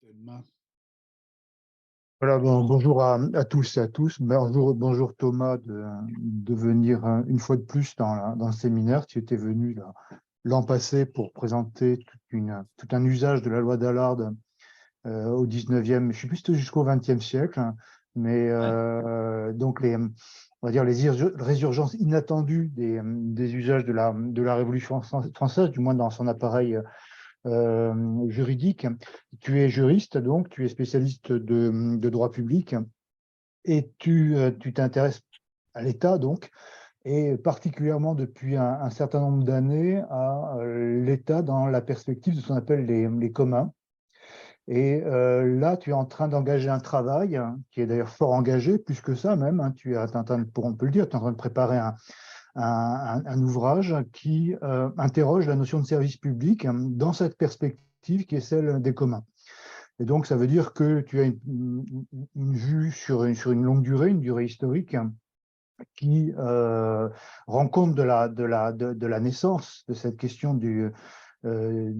Thelma. Voilà, bonjour à tous et à tous. Bonjour Thomas de venir une fois de plus dans le séminaire. Tu étais venu l'an passé pour présenter tout un usage de la loi d'Allard au 19e, je ne sais plus si c'était jusqu'au 20e siècle, hein, mais Ouais. donc on va dire les résurgences inattendues des usages de la Révolution française, du moins dans son appareil juridique. Tu es juriste, donc tu es spécialiste de droit public et tu t'intéresses à l'État, donc, et particulièrement depuis un certain nombre d'années à l'État dans la perspective de ce qu'on appelle les communs. Et là, tu es en train d'engager un travail qui est d'ailleurs fort engagé, plus que ça même, hein. Tu es en train on peut le dire, tu es en train de préparer un ouvrage qui interroge la notion de service public dans cette perspective qui est celle des communs. Et donc, ça veut dire que tu as une vue sur une longue durée, une durée historique, qui rend compte de la naissance de cette question du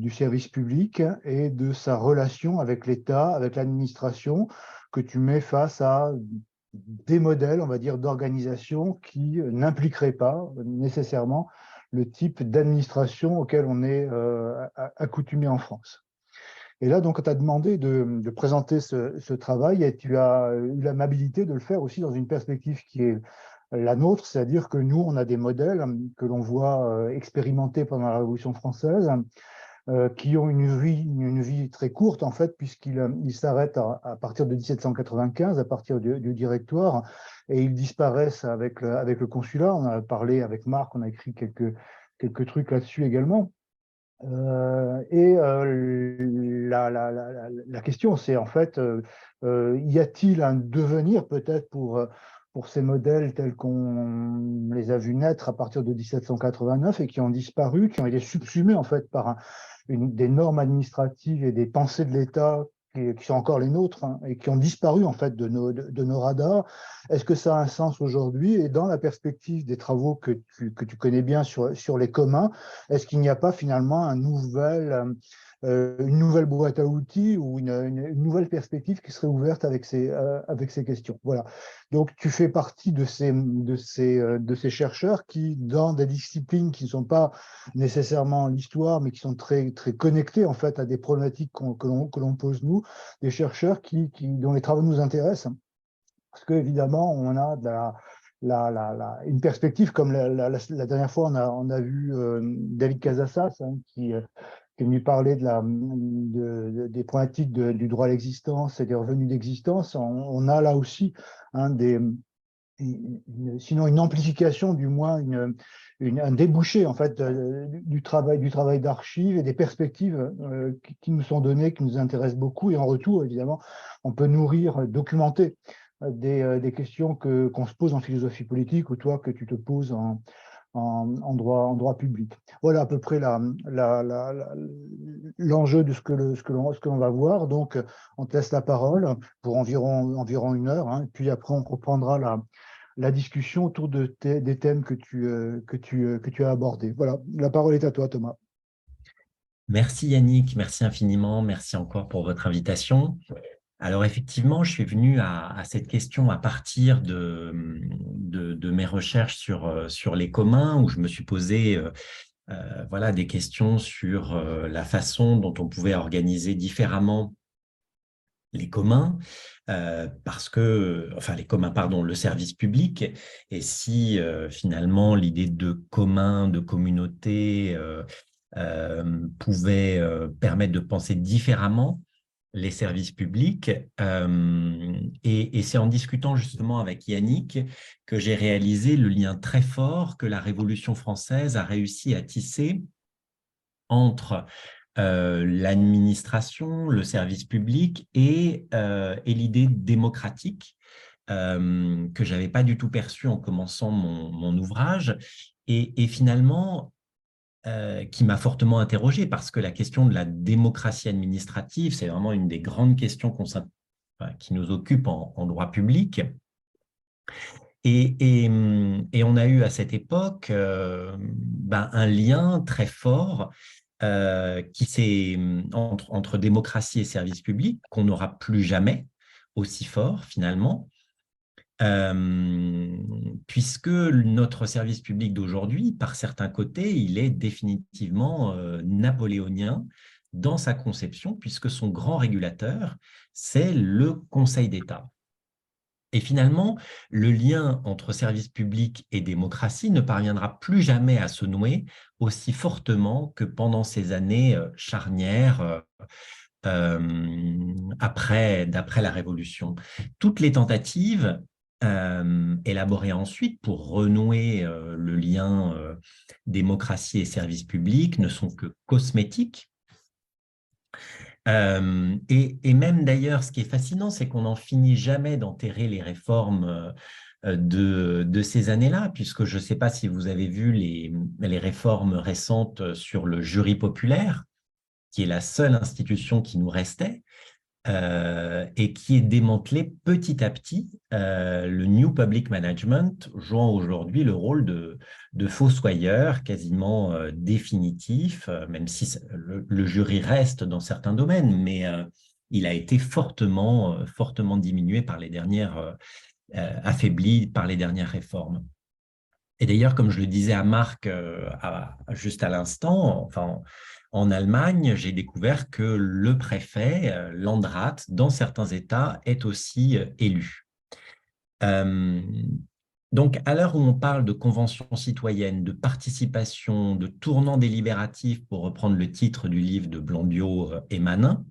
service public et de sa relation avec l'État, avec l'administration, que tu mets face à des modèles, on va dire, d'organisation qui n'impliqueraient pas nécessairement le type d'administration auquel on est accoutumé en France. Et là, donc, on t'a demandé de présenter ce travail et tu as eu l'amabilité de le faire aussi dans une perspective qui est la nôtre, c'est-à-dire que nous, on a des modèles que l'on voit expérimentés pendant la Révolution française, qui ont une vie très courte, en fait, puisqu'ils s'arrêtent à partir de 1795, à partir du Directoire, et ils disparaissent avec le consulat. On a parlé avec Marc, on a écrit quelques trucs là-dessus également. La question, c'est en fait, y a-t-il un devenir peut-être pour ces modèles tels qu'on les a vus naître à partir de 1789 et qui ont disparu, qui ont été subsumés en fait par des normes administratives et des pensées de l'État qui sont encore les nôtres, hein, et qui ont disparu en fait de nos radars. Est-ce que ça a un sens aujourd'hui? Et dans la perspective des travaux que tu connais bien sur les communs, est-ce qu'il n'y a pas finalement une nouvelle boîte à outils ou une nouvelle perspective qui serait ouverte avec ces questions? Voilà. Donc, tu fais partie de ces chercheurs qui, dans des disciplines qui ne sont pas nécessairement l'histoire, mais qui sont très, très connectées en fait à des problématiques que l'on pose nous, des chercheurs dont les travaux nous intéressent, parce qu'évidemment, on a une perspective, comme la dernière fois, on a vu David Casasas, hein, qui est venu parler des problématiques du droit à l'existence et des revenus d'existence. On a là aussi, hein, sinon une amplification, du moins un débouché en fait du travail d'archives et des perspectives qui nous sont données, qui nous intéressent beaucoup. Et en retour, évidemment, on peut nourrir, documenter des questions qu'on se pose en philosophie politique, ou toi que tu te poses en droit public. Voilà à peu près l'enjeu de ce que l'on va voir. Donc, on te laisse la parole pour environ une heure, hein, et puis après, on reprendra la discussion autour des thèmes que tu as abordés. Voilà, la parole est à toi, Thomas. Merci Yannick, merci infiniment, merci encore pour votre invitation. Alors effectivement, je suis venu à cette question à partir de mes recherches sur les communs, où je me suis posé voilà, des questions sur la façon dont on pouvait organiser différemment les communs, enfin les communs, pardon, le service public, et si finalement l'idée de commun, de communauté pouvait permettre de penser différemment les services publics. Et c'est en discutant justement avec Yannick que j'ai réalisé le lien très fort que la Révolution française a réussi à tisser entre l'administration, le service public et l'idée démocratique que je n'avais pas du tout perçue en commençant mon ouvrage. Et finalement, qui m'a fortement interrogé, parce que la question de la démocratie administrative, c'est vraiment une des grandes questions qui nous occupe en droit public. Et on a eu à cette époque un lien très fort entre démocratie et service public, qu'on n'aura plus jamais aussi fort finalement, puisque notre service public d'aujourd'hui, par certains côtés, il est définitivement napoléonien dans sa conception, puisque son grand régulateur, c'est le Conseil d'État. Et finalement, le lien entre service public et démocratie ne parviendra plus jamais à se nouer aussi fortement que pendant ces années charnières d'après la Révolution. Toutes les tentatives élaborées ensuite pour renouer le lien démocratie et service public ne sont que cosmétiques. Et même d'ailleurs, ce qui est fascinant, c'est qu'on n'en finit jamais d'enterrer les réformes de ces années-là, puisque je ne sais pas si vous avez vu les réformes récentes sur le jury populaire, qui est la seule institution qui nous restait, et qui est démantelée petit à petit, le New Public Management jouant aujourd'hui le rôle de fossoyeur quasiment définitif, même si le jury reste dans certains domaines, mais il a été fortement diminué par les dernières, affaibli par les dernières réformes. Et d'ailleurs, comme je le disais à Marc juste à l'instant, enfin, en Allemagne, j'ai découvert que le préfet, Landrat, dans certains États, est aussi élu. Donc, à l'heure où on parle de convention citoyenne, de participation, de tournant délibératif, pour reprendre le titre du livre de Blondiot et Manin,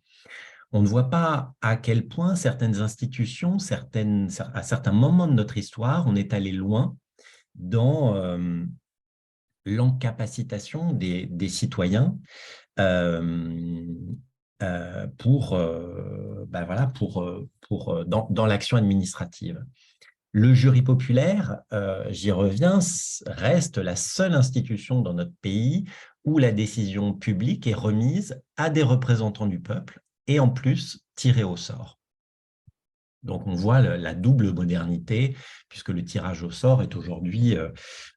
on ne voit pas à quel point certaines institutions, à certains moments de notre histoire, on est allé loin dans l'encapacitation des citoyens dans l'action administrative. Le jury populaire, j'y reviens, reste la seule institution dans notre pays où la décision publique est remise à des représentants du peuple et en plus tirée au sort. Donc, on voit la double modernité, puisque le tirage au sort est aujourd'hui,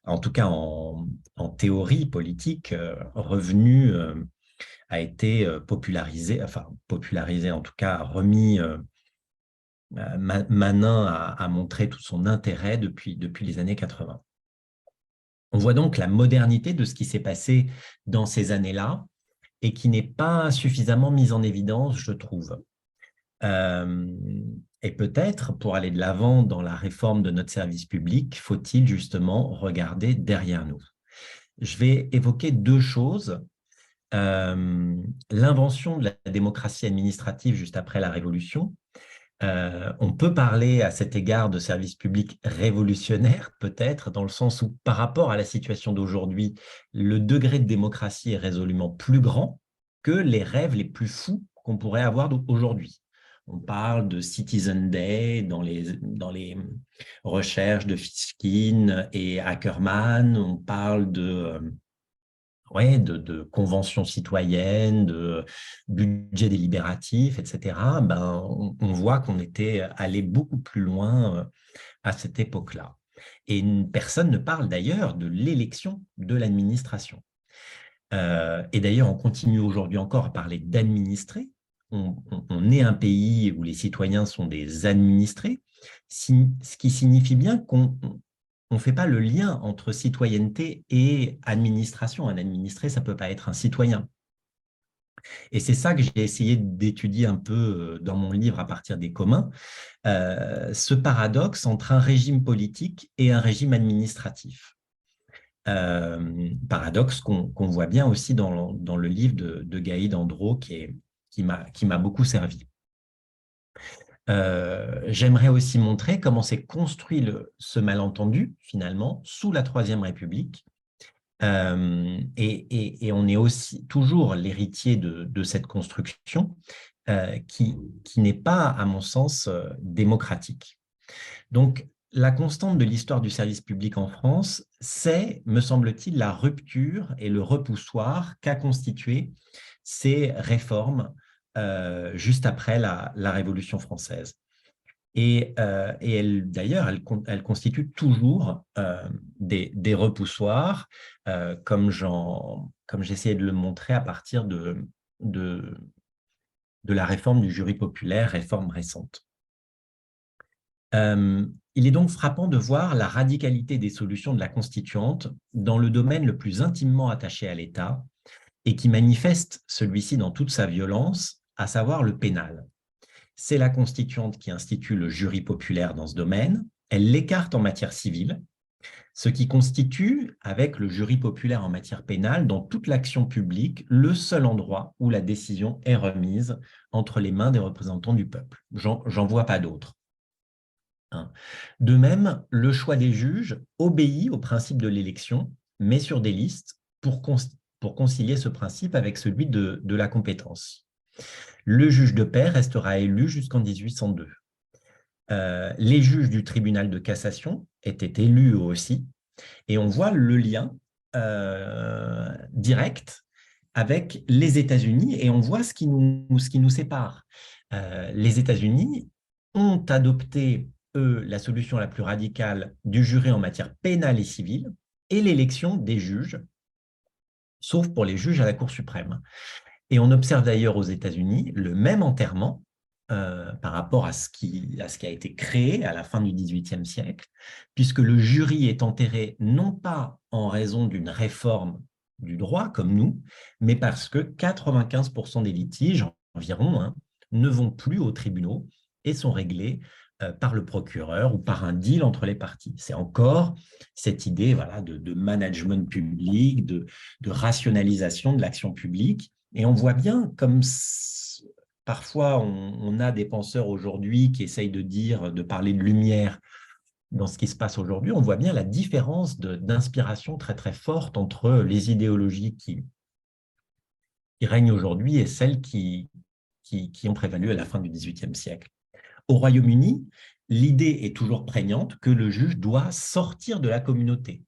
en tout cas en théorie politique, revenu, a été popularisé, en tout cas remis. Manin a montré tout son intérêt depuis les années 80. On voit donc la modernité de ce qui s'est passé dans ces années-là et qui n'est pas suffisamment mise en évidence, je trouve. Et peut-être, pour aller de l'avant dans la réforme de notre service public, faut-il justement regarder derrière nous. Je vais évoquer deux choses. L'invention de la démocratie administrative juste après la Révolution. On peut parler à cet égard de service public révolutionnaire, peut-être, dans le sens où, par rapport à la situation d'aujourd'hui, le degré de démocratie est résolument plus grand que les rêves les plus fous qu'on pourrait avoir aujourd'hui. On parle de Citizen Day dans les recherches de Fishkin et Ackerman. On parle de conventions citoyennes, de budget délibératif, etc. On voit qu'on était allé beaucoup plus loin à cette époque-là. Et personne ne parle d'ailleurs de l'élection de l'administration. Et d'ailleurs, on continue aujourd'hui encore à parler d'administrés. On est un pays où les citoyens sont des administrés, ce qui signifie bien qu'on ne fait pas le lien entre citoyenneté et administration. Un administré, ça ne peut pas être un citoyen. Et c'est ça que j'ai essayé d'étudier un peu dans mon livre à partir des communs, ce paradoxe entre un régime politique et un régime administratif. Paradoxe qu'on voit bien aussi dans le livre de Gaïd Andro qui m'a beaucoup servi. J'aimerais aussi montrer comment s'est construit ce malentendu, finalement, sous la Troisième République. Et on est aussi toujours l'héritier de cette construction qui n'est pas, à mon sens, démocratique. Donc, la constante de l'histoire du service public en France, c'est, me semble-t-il, la rupture et le repoussoir qu'a constitué ces réformes juste après la Révolution française. D'ailleurs, elle constitue toujours des repoussoirs, comme j'essayais de le montrer à partir de la réforme du jury populaire, réforme récente. Il est donc frappant de voir la radicalité des solutions de la Constituante dans le domaine le plus intimement attaché à l'État et qui manifeste celui-ci dans toute sa violence, à savoir le pénal. C'est la Constituante qui institue le jury populaire dans ce domaine, elle l'écarte en matière civile, ce qui constitue, avec le jury populaire en matière pénale, dans toute l'action publique, le seul endroit où la décision est remise entre les mains des représentants du peuple. J'en vois pas d'autre. De même, le choix des juges obéit au principe de l'élection, mais sur des listes pour concilier ce principe avec celui de la compétence. Le juge de paix restera élu jusqu'en 1802. Les juges du tribunal de cassation étaient élus aussi, et on voit le lien direct avec les États-Unis, et on voit ce qui nous sépare. Les États-Unis ont adopté la solution la plus radicale du jury en matière pénale et civile et l'élection des juges, sauf pour les juges à la Cour suprême. Et on observe d'ailleurs aux États-Unis le même enterrement par rapport à ce qui a été créé à la fin du XVIIIe siècle, puisque le jury est enterré non pas en raison d'une réforme du droit comme nous, mais parce que 95% des litiges environ ne vont plus aux tribunaux et sont réglés par le procureur ou par un deal entre les parties. C'est encore cette idée de management public, de rationalisation de l'action publique. Et on voit bien comme parfois on a des penseurs aujourd'hui qui essayent de parler de lumière dans ce qui se passe aujourd'hui, on voit bien la différence d'inspiration très très forte entre les idéologies qui règnent aujourd'hui et celles qui ont prévalu à la fin du XVIIIe siècle. Au Royaume-Uni, l'idée est toujours prégnante que le juge doit sortir de la communauté,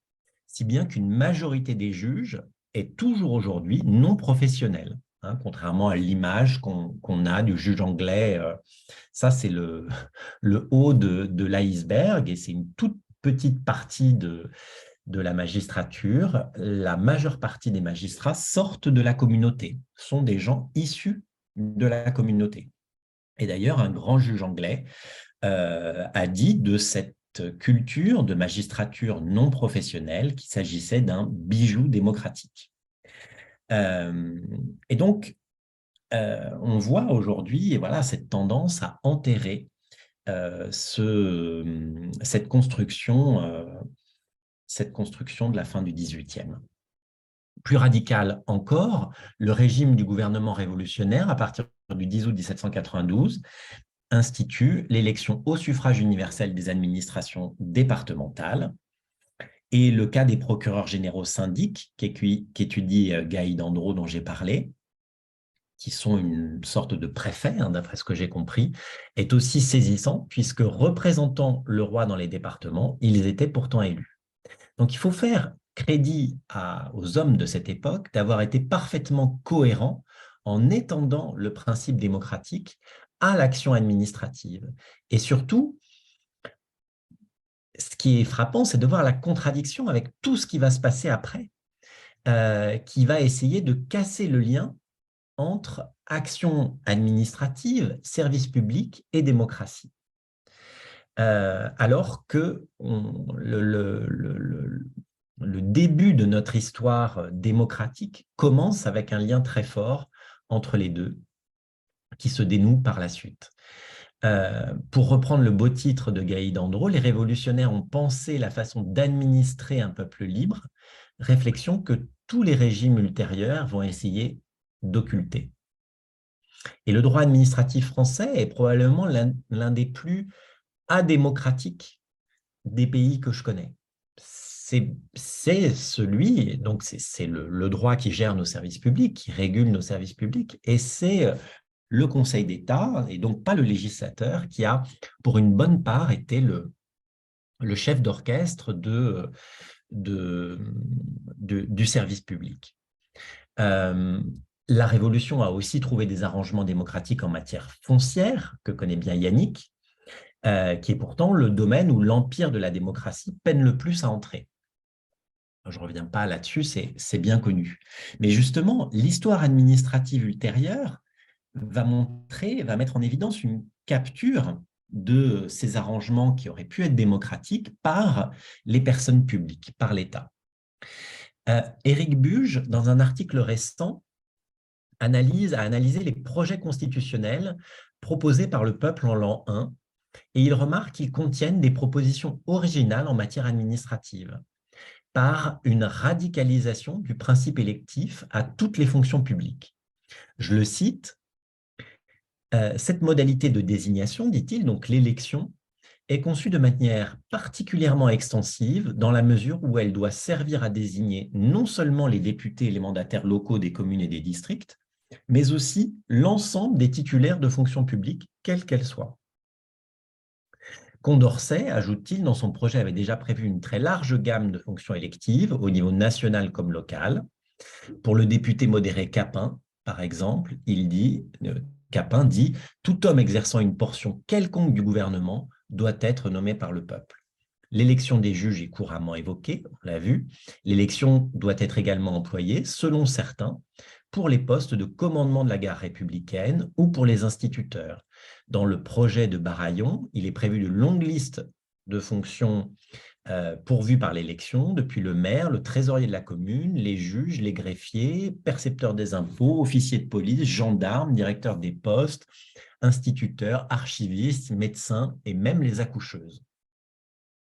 si bien qu'une majorité des juges est toujours aujourd'hui non professionnelle, contrairement à l'image qu'on a du juge anglais. Ça, c'est le haut de l'iceberg et c'est une toute petite partie de la magistrature. La majeure partie des magistrats sortent de la communauté, sont des gens issus de la communauté. Et d'ailleurs, un grand juge anglais a dit de cette culture de magistrature non professionnelle qu'il s'agissait d'un bijou démocratique. Et donc, on voit aujourd'hui cette tendance à enterrer cette construction de la fin du XVIIIe. Plus radical encore, le régime du gouvernement révolutionnaire, à partir du 10 août 1792, institue l'élection au suffrage universel des administrations départementales. Et le cas des procureurs généraux syndics, qu'étudie Gaïd Andro, dont j'ai parlé, qui sont une sorte de préfet, d'après ce que j'ai compris, est aussi saisissant, puisque représentant le roi dans les départements, ils étaient pourtant élus. Donc il faut faire crédit aux hommes de cette époque d'avoir été parfaitement cohérents en étendant le principe démocratique à l'action administrative. Et surtout, ce qui est frappant, c'est de voir la contradiction avec tout ce qui va se passer après, qui va essayer de casser le lien entre action administrative, service public et démocratie. Alors que le début de notre histoire démocratique commence avec un lien très fort entre les deux, qui se dénoue par la suite. Pour reprendre le beau titre de Gaïd Andro, les révolutionnaires ont pensé la façon d'administrer un peuple libre, réflexion que tous les régimes ultérieurs vont essayer d'occulter. Et le droit administratif français est probablement l'un des plus adémocratiques des pays que je connais. C'est celui, donc c'est le droit qui gère nos services publics, qui régule nos services publics, et c'est le Conseil d'État, et donc pas le législateur, qui a, pour une bonne part, été le chef d'orchestre du service public. La Révolution a aussi trouvé des arrangements démocratiques en matière foncière, que connaît bien Yannick, qui est pourtant le domaine où l'empire de la démocratie peine le plus à entrer. Je ne reviens pas là-dessus, c'est bien connu. Mais justement, l'histoire administrative ultérieure va mettre en évidence une capture de ces arrangements qui auraient pu être démocratiques par les personnes publiques, par l'État. Éric Buge, dans un article récent, a analysé les projets constitutionnels proposés par le peuple en l'an 1, et il remarque qu'ils contiennent des propositions originales en matière administrative, par une radicalisation du principe électif à toutes les fonctions publiques. Je le cite, cette modalité de désignation, dit-il, donc l'élection, est conçue de manière particulièrement extensive dans la mesure où elle doit servir à désigner non seulement les députés et les mandataires locaux des communes et des districts, mais aussi l'ensemble des titulaires de fonctions publiques, quelles qu'elles soient. Condorcet, ajoute-t-il, dans son projet avait déjà prévu une très large gamme de fonctions électives au niveau national comme local. Pour le député modéré Capin, par exemple, Capin dit « Tout homme exerçant une portion quelconque du gouvernement doit être nommé par le peuple ». L'élection des juges est couramment évoquée, on l'a vu. L'élection doit être également employée, selon certains, pour les postes de commandement de la garde républicaine ou pour les instituteurs. Dans le projet de Baraillon, il est prévu une longue liste de fonctions pourvues par l'élection, depuis le maire, le trésorier de la commune, les juges, les greffiers, percepteurs des impôts, officiers de police, gendarmes, directeurs des postes, instituteurs, archivistes, médecins et même les accoucheuses.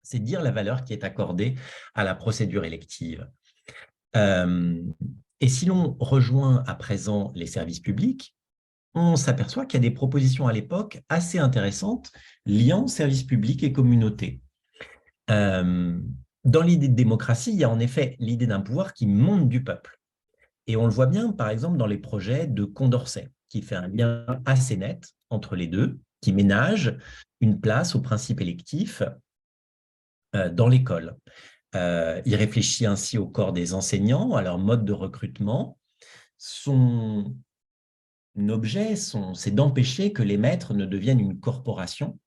C'est dire la valeur qui est accordée à la procédure élective. Et si l'on rejoint à présent les services publics, on s'aperçoit qu'il y a des propositions à l'époque assez intéressantes liant services publics et communautés. Dans l'idée de démocratie, il y a en effet l'idée d'un pouvoir qui monte du peuple. Et on le voit bien, par exemple, dans les projets de Condorcet, qui fait un lien assez net entre les deux, qui ménage une place au principe électif dans l'école. Il réfléchit ainsi au corps des enseignants, à leur mode de recrutement. Son objet, c'est d'empêcher que les maîtres ne deviennent une corporation,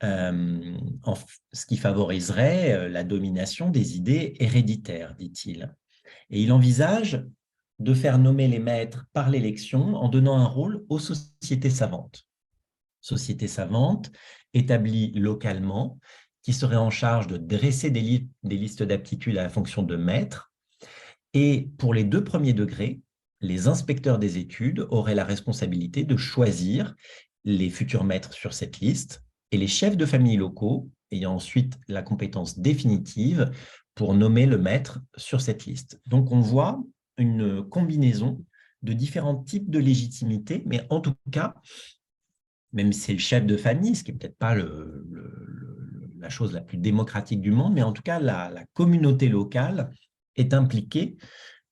ce qui favoriserait la domination des idées héréditaires, dit-il. Et il envisage de faire nommer les maîtres par l'élection en donnant un rôle aux sociétés savantes. Sociétés savantes établies localement, qui seraient en charge de dresser des listes d'aptitude à la fonction de maître. Et pour les 2 premiers degrés, les inspecteurs des études auraient la responsabilité de choisir les futurs maîtres sur cette liste et les chefs de famille locaux ayant ensuite la compétence définitive pour nommer le maître sur cette liste. Donc, on voit une combinaison de différents types de légitimité, mais en tout cas, même si c'est le chef de famille, ce qui n'est peut-être pas la chose la plus démocratique du monde, mais en tout cas, la communauté locale est impliquée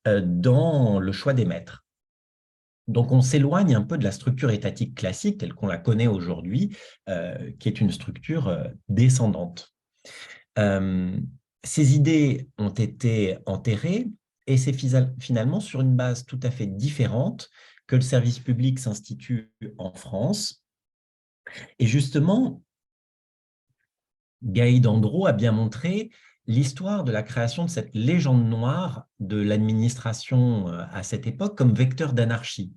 dans le choix des maîtres. Donc, on s'éloigne un peu de la structure étatique classique telle qu'on la connaît aujourd'hui, qui est une structure descendante. Ces idées ont été enterrées et c'est finalement sur une base tout à fait différente que le service public s'institue en France. Et justement, Gaïd Andro a bien montré l'histoire de la création de cette légende noire de l'administration à cette époque comme vecteur d'anarchie.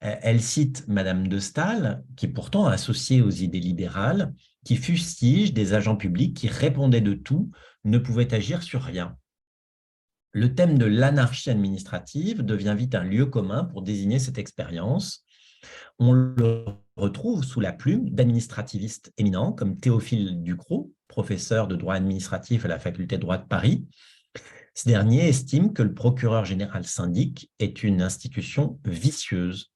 Elle cite Madame de Staël, qui est pourtant associée aux idées libérales, qui fustige des agents publics qui répondaient de tout, ne pouvaient agir sur rien. Le thème de l'anarchie administrative devient vite un lieu commun pour désigner cette expérience. On le retrouve sous la plume d'administrativistes éminents comme Théophile Ducrot, professeur de droit administratif à la faculté de droit de Paris. Ce dernier estime que le procureur général syndic est une institution vicieuse.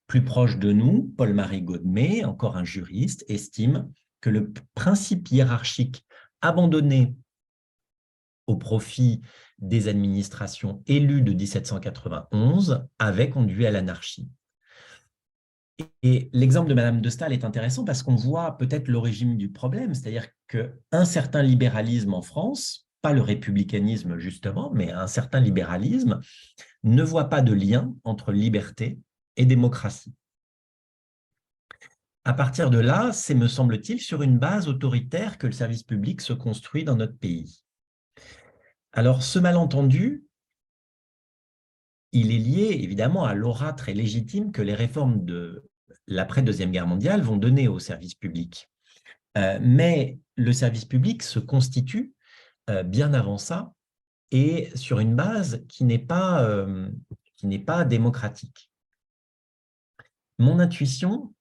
Plus proche de nous, Paul-Marie Godmet, encore un juriste, estime que le principe hiérarchique abandonné au profit des administrations élues de 1791 avait conduit à l'anarchie. Et l'exemple de Madame de Staël est intéressant parce qu'on voit peut-être l'origine du problème, c'est-à-dire qu'un certain libéralisme en France, pas le républicanisme justement, mais un certain libéralisme, ne voit pas de lien entre liberté et démocratie. à partir de là, c'est, me semble-t-il, sur une base autoritaire que le service public se construit dans notre pays. Alors, ce malentendu, il est lié évidemment à l'aura très légitime que les réformes de l'après-Deuxième Guerre mondiale vont donner au service public. Mais le service public se constitue bien avant ça et sur une base qui n'est pas démocratique. Mon intuition,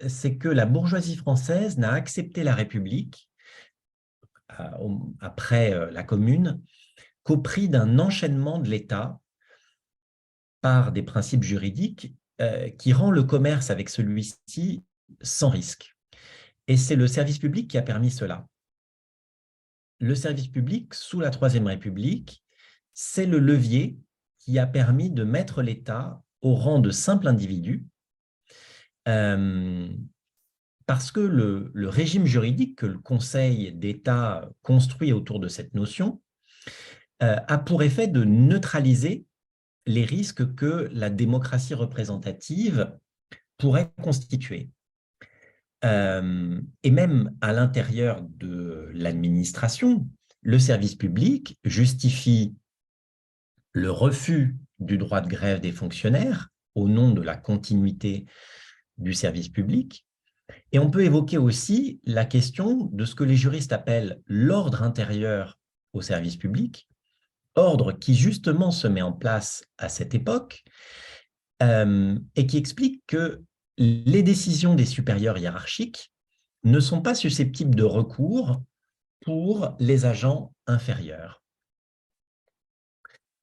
c'est que la bourgeoisie française n'a accepté la République après la Commune qu'au prix d'un enchaînement de l'État par des principes juridiques qui rend le commerce avec celui-ci sans risque. Et c'est le service public qui a permis cela. Le service public, sous la Troisième République, c'est le levier qui a permis de mettre l'État au rang de simple individu, parce que le régime juridique que le Conseil d'État construit autour de cette notion a pour effet de neutraliser les risques que la démocratie représentative pourrait constituer. Et même à l'intérieur de l'administration, le service public justifie le refus du droit de grève des fonctionnaires au nom de la continuité du service public. Et on peut évoquer aussi la question de ce que les juristes appellent l'ordre intérieur au service public, ordre qui justement se met en place à cette époque et qui explique que les décisions des supérieurs hiérarchiques ne sont pas susceptibles de recours pour les agents inférieurs.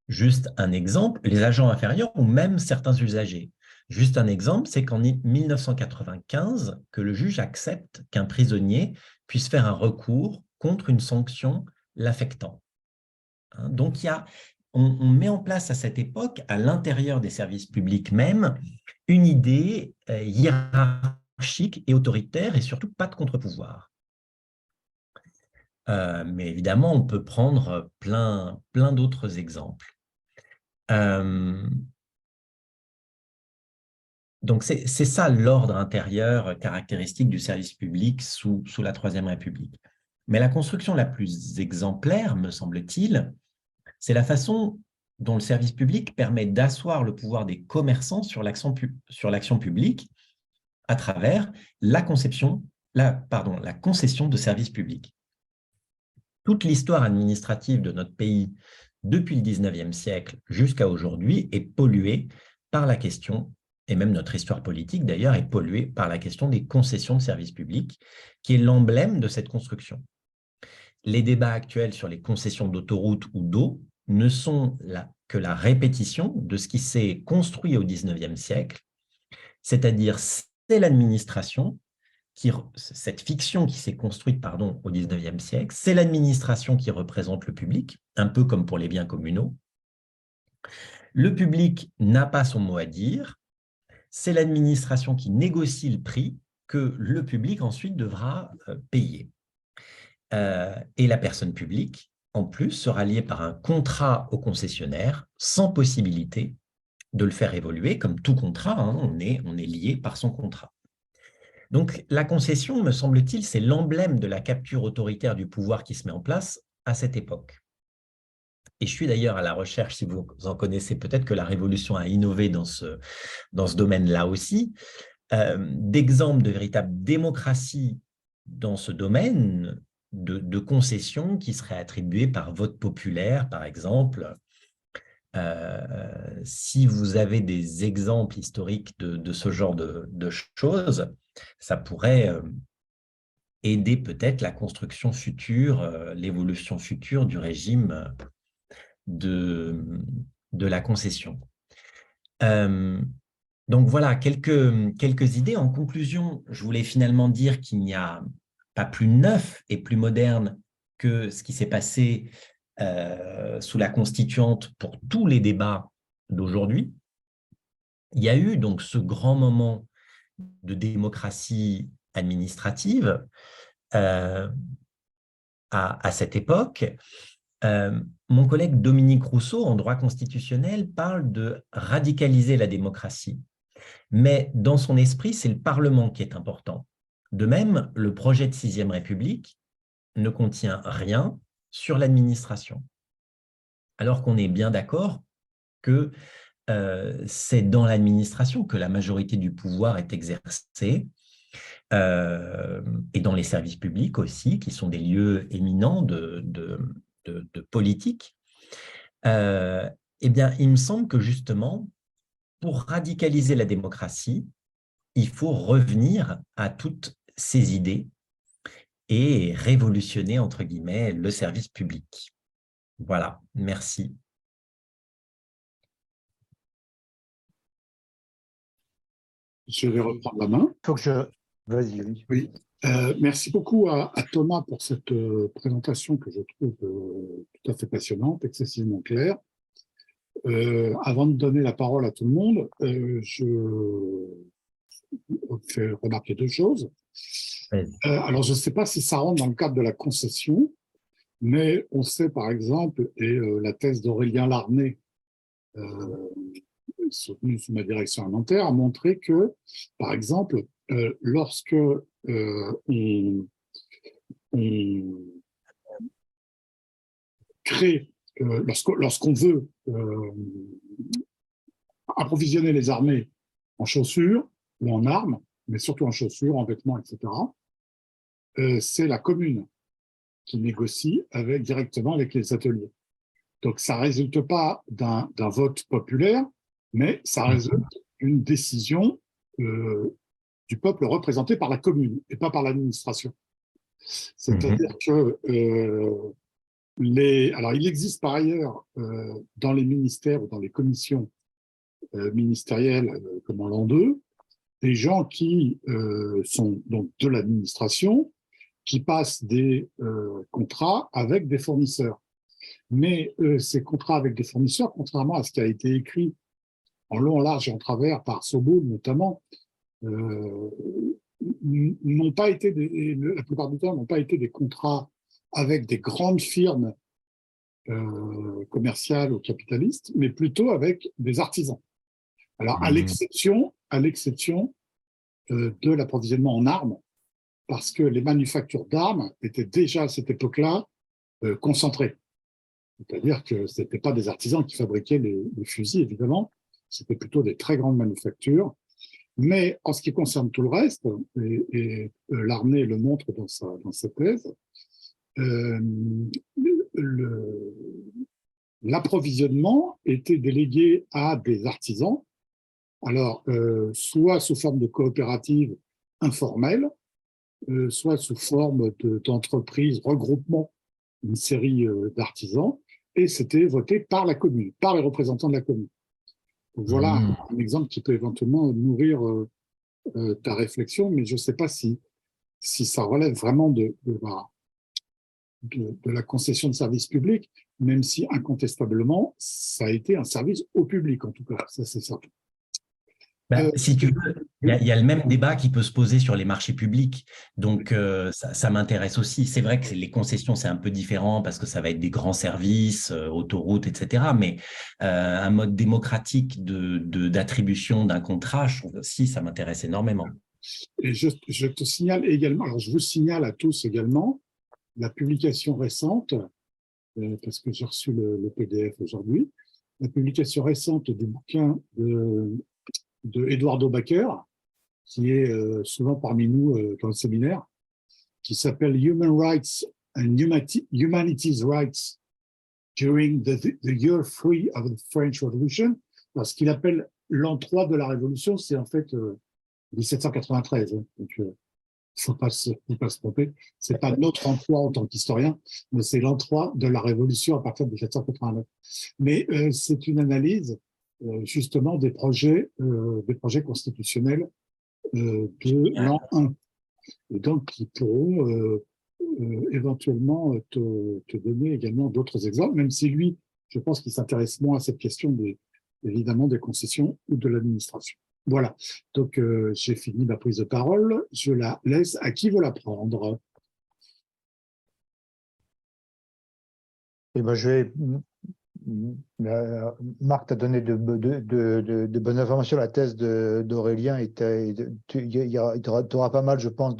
Juste un exemple, les agents inférieurs ou même certains usagers. Juste un exemple, c'est qu'en 1995, que le juge accepte qu'un prisonnier puisse faire un recours contre une sanction l'affectant. Donc, on met en place à cette époque, à l'intérieur des services publics même, une idée hiérarchique et autoritaire et surtout pas de contre-pouvoir. Mais évidemment, on peut prendre plein d'autres exemples. Donc, c'est ça l'ordre intérieur caractéristique du service public sous la Troisième République. Mais la construction la plus exemplaire, me semble-t-il, c'est la façon dont le service public permet d'asseoir le pouvoir des commerçants sur l'action publique à travers la concession de services publics. Toute l'histoire administrative de notre pays, depuis le 19e siècle jusqu'à aujourd'hui, est polluée par la question, et même notre histoire politique d'ailleurs, est polluée par la question des concessions de services publics, qui est l'emblème de cette construction. Les débats actuels sur les concessions d'autoroutes ou d'eau ne sont que la répétition de ce qui s'est construit au 19e siècle, c'est-à-dire c'est l'administration, cette fiction qui s'est construite au 19e siècle, c'est l'administration qui représente le public, un peu comme pour les biens communaux. Le public n'a pas son mot à dire, c'est l'administration qui négocie le prix que le public ensuite devra payer. Et la personne publique, en plus, sera liée par un contrat au concessionnaire sans possibilité de le faire évoluer, comme tout contrat, on est lié par son contrat. Donc, la concession, me semble-t-il, c'est l'emblème de la capture autoritaire du pouvoir qui se met en place à cette époque. Et je suis d'ailleurs à la recherche, si vous en connaissez peut-être, que la Révolution a innové dans ce domaine-là aussi, d'exemples de véritable démocratie dans ce domaine, de concessions qui seraient attribuées par vote populaire, par exemple. Si vous avez des exemples historiques de ce genre de choses, ça pourrait aider peut-être la construction future, l'évolution future du régime de la concession. Donc voilà, quelques idées. En conclusion, je voulais finalement dire qu'il n'y a pas plus neuf et plus moderne que ce qui s'est passé sous la Constituante pour tous les débats d'aujourd'hui. Il y a eu donc ce grand moment de démocratie administrative à cette époque. Mon collègue Dominique Rousseau, en droit constitutionnel, parle de radicaliser la démocratie. Mais dans son esprit, c'est le Parlement qui est important. De même, le projet de 6e République ne contient rien sur l'administration. Alors qu'on est bien d'accord que c'est dans l'administration que la majorité du pouvoir est exercée, et dans les services publics aussi, qui sont des lieux éminents de politique. Eh bien, il me semble que justement, pour radicaliser la démocratie, il faut revenir à toutes ces idées et révolutionner, entre guillemets, le service public. Voilà, merci. Je vais reprendre la main. Faut que je... Vas-y, oui. Oui. Merci beaucoup à Thomas pour cette présentation que je trouve tout à fait passionnante, excessivement claire. Avant de donner la parole à tout le monde, je fais remarquer deux choses. Alors, je ne sais pas si ça rentre dans le cadre de la concession, mais on sait par exemple, et la thèse d'Aurélien Larnay, soutenue sous ma direction à Nanterre, a montré que, par exemple, lorsque on crée, lorsqu'on veut approvisionner les armées en chaussures ou en armes, mais surtout en chaussures, en vêtements, etc., c'est la commune qui négocie directement avec les ateliers. Donc, ça ne résulte pas d'un vote populaire, mais ça résulte d'une décision du peuple représenté par la commune et pas par l'administration. C'est-à-dire que alors, il existe par ailleurs dans les ministères ou dans les commissions ministérielles, comme en l'an 2, des gens qui sont donc de l'administration, qui passent des contrats avec des fournisseurs. Mais ces contrats avec des fournisseurs, contrairement à ce qui a été écrit en long, en large et en travers par Soboul notamment, n'ont pas été la plupart du temps n'ont pas été des contrats avec des grandes firmes commerciales ou capitalistes, mais plutôt avec des artisans. Alors, à l'exception de l'approvisionnement en armes, parce que les manufactures d'armes étaient déjà à cette époque-là concentrées. C'est-à-dire que ce n'étaient pas des artisans qui fabriquaient les fusils, évidemment, c'était plutôt des très grandes manufactures. Mais en ce qui concerne tout le reste, et Larnay le montre dans sa thèse, l'approvisionnement était délégué à des artisans, alors soit sous forme de coopérative informelle, soit sous forme d'entreprise, regroupement d'une série d'artisans, et c'était voté par la commune, par les représentants de la commune. Donc voilà un exemple qui peut éventuellement nourrir ta réflexion, mais je ne sais pas si ça relève vraiment de la concession de service public, même si incontestablement, ça a été un service au public, en tout cas, ça c'est certain. Si tu veux, il y a le même débat qui peut se poser sur les marchés publics, donc ça m'intéresse aussi. C'est vrai que les concessions, c'est un peu différent parce que ça va être des grands services, autoroutes, etc. Mais un mode démocratique d'attribution d'un contrat, je trouve aussi, ça m'intéresse énormément. Et je te signale également, alors je vous signale à tous également, la publication récente, parce que j'ai reçu le PDF aujourd'hui, la publication récente du bouquin de Eduardo Baker, qui est souvent parmi nous dans le séminaire, qui s'appelle Human Rights and Humanities Rights during the year 3 of the French Revolution. Alors, ce qu'il appelle l'an 3 de la Révolution, c'est en fait 1793. Hein, donc, il ne faut pas se tromper. Ce n'est pas notre an 3 en tant qu'historien, mais c'est l'an 3 de la Révolution à partir de 1789. Mais c'est une analyse justement des projets constitutionnels de l'an 1. Et donc, qui pourront éventuellement te donner également d'autres exemples, même si lui, je pense qu'il s'intéresse moins à cette question évidemment des concessions ou de l'administration. Voilà, donc j'ai fini ma prise de parole, je la laisse à qui veut la prendre. Eh ben, je vais Marc t'a donné de bonnes informations. La thèse d'Aurélien, tu auras pas mal, je pense,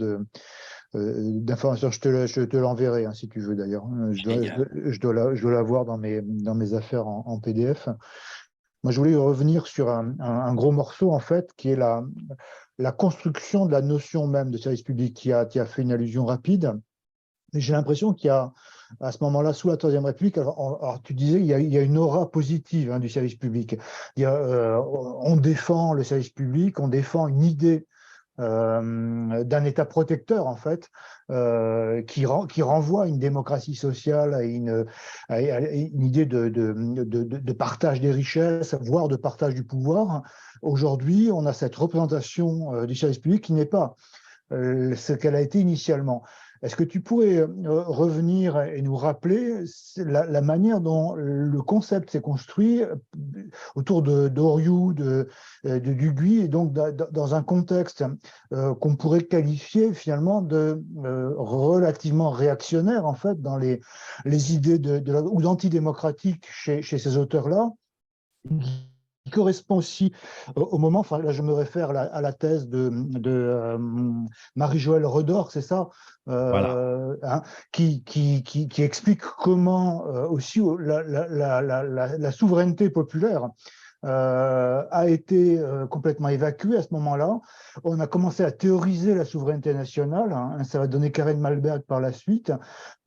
d'informations. Je te l'enverrai, hein, si tu veux d'ailleurs. Je dois la voir dans mes affaires en PDF. Moi, je voulais revenir sur un gros morceau, en fait, qui est la construction de la notion même de service public. Tu as fait une allusion rapide. Mais j'ai l'impression qu'il y a, à ce moment-là, sous la Troisième République, alors tu disais, il y a une aura positive, hein, du service public. On défend le service public, on défend une idée d'un État protecteur, en fait, qui renvoie à une démocratie sociale, à une idée de partage des richesses, voire de partage du pouvoir. Aujourd'hui, on a cette représentation du service public qui n'est pas ce qu'elle a été initialement. Est-ce que tu pourrais revenir et nous rappeler la manière dont le concept s'est construit autour d'Oriou, de Duguy, et donc dans un contexte qu'on pourrait qualifier finalement de relativement réactionnaire, en fait, dans les idées ou d'antidémocratique chez ces auteurs-là, qui correspond aussi au moment, enfin là je me réfère à la thèse de Marie-Joëlle Redor, c'est ça, Voilà. hein, qui explique comment aussi la souveraineté populaire a été complètement évacuée à ce moment-là. On a commencé à théoriser la souveraineté nationale, hein, ça va donner Karen Malberg par la suite.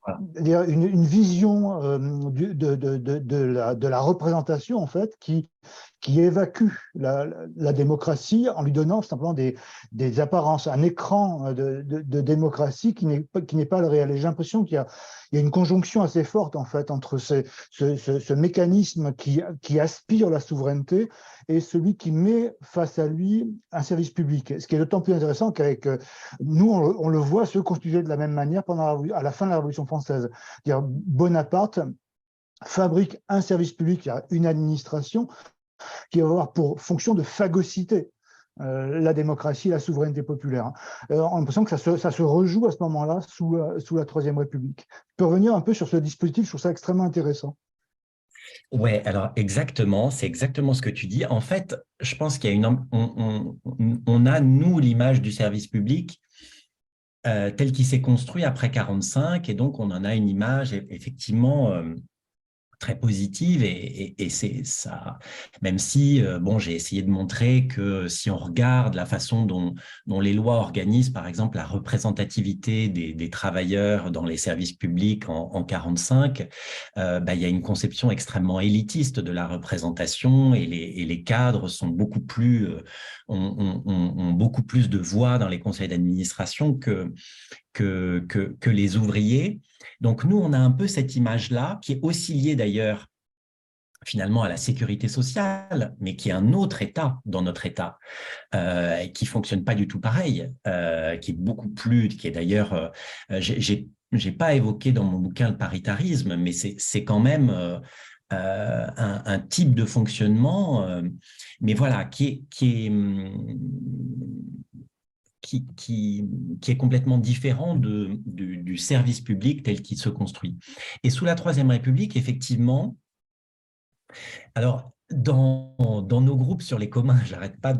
Voilà. Une vision de la représentation, en fait, qui évacue la démocratie en lui donnant simplement des apparences, un écran de démocratie qui n'est pas le réel. Et j'ai l'impression qu'il y a une conjonction assez forte, en fait, entre ce mécanisme qui aspire la souveraineté et celui qui met face à lui un service public. Ce qui est d'autant plus intéressant qu'avec nous, on le voit se constituer de la même manière à la fin de la Révolution française. C'est-à-dire Bonaparte fabrique un service public, une administration qui va avoir pour fonction de phagocyter la démocratie, la souveraineté populaire. On a l'impression que ça se rejoue à ce moment-là sous la Troisième République. Tu peux revenir un peu sur ce dispositif, je trouve ça extrêmement intéressant. Ouais, alors exactement, c'est exactement ce que tu dis. En fait, je pense qu'il y a on a, nous, l'image du service public tel qu'il s'est construit après 1945, et donc on en a une image effectivement très positive, et c'est ça, même si bon, j'ai essayé de montrer que si on regarde la façon dont les lois organisent, par exemple, la représentativité des travailleurs dans les services publics en 1945, il y a une conception extrêmement élitiste de la représentation, et les cadres sont beaucoup plus, ont beaucoup plus de voix dans les conseils d'administration que les ouvriers. Donc, nous, on a un peu cette image-là, qui est aussi liée d'ailleurs finalement à la sécurité sociale, mais qui est un autre État dans notre État, qui ne fonctionne pas du tout pareil, qui est beaucoup plus, qui est d'ailleurs, j'ai pas évoqué dans mon bouquin le paritarisme, mais c'est quand même un type de fonctionnement, mais voilà, qui est complètement différent du service public tel qu'il se construit. Et sous la Troisième République, effectivement, alors, dans nos groupes sur les communs, j'arrête pas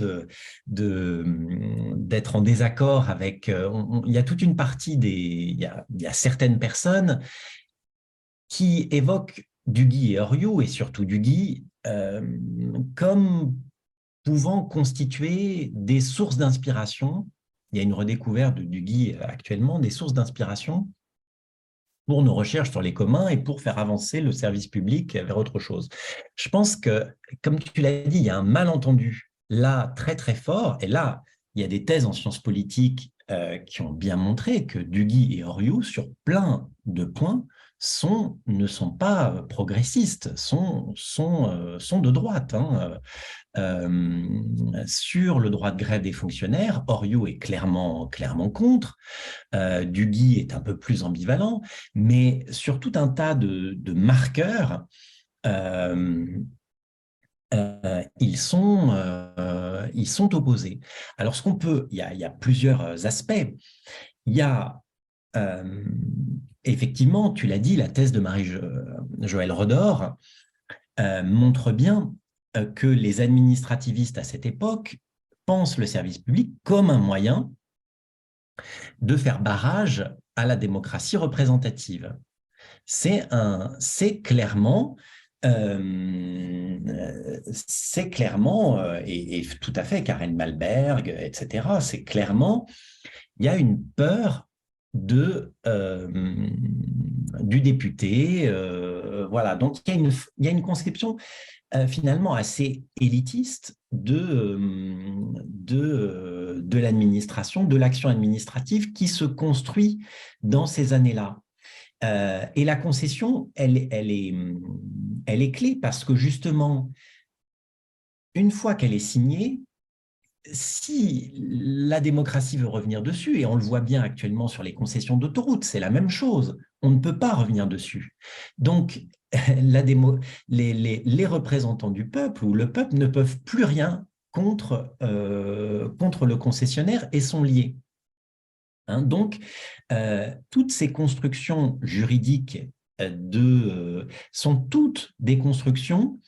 d'être en désaccord avec… il y a toute une partie il y a certaines personnes qui évoquent Duguy et Oriou, et surtout Duguy, comme pouvant constituer des sources d'inspiration. Il y a une redécouverte de Duguy actuellement, des sources d'inspiration pour nos recherches sur les communs et pour faire avancer le service public vers autre chose. Je pense que, comme tu l'as dit, il y a un malentendu là très très fort, et là, il y a des thèses en sciences politiques qui ont bien montré que Duguy et Oriou, sur plein de points, ne sont pas progressistes, sont de droite, hein. Sur le droit de grève des fonctionnaires, Oriou est clairement contre, Duguy est un peu plus ambivalent, mais sur tout un tas de marqueurs, ils sont opposés. Alors, il y a plusieurs aspects. Il y a effectivement, tu l'as dit, la thèse de Marie-Joëlle Redor, montre bien que les administrativistes à cette époque pensent le service public comme un moyen de faire barrage à la démocratie représentative. C'est clairement, et tout à fait, Karen Malberg, etc., c'est clairement, il y a une peur du député, voilà. Donc, il y a une conception finalement assez élitiste de l'administration, de l'action administrative qui se construit dans ces années-là. Et la concession, elle est clé parce que justement, une fois qu'elle est signée, si la démocratie veut revenir dessus, et on le voit bien actuellement sur les concessions d'autoroutes, c'est la même chose, on ne peut pas revenir dessus. Donc, les représentants du peuple ou le peuple ne peuvent plus rien contre le concessionnaire et sont liés. Donc, toutes ces constructions juridiques sont toutes des constructions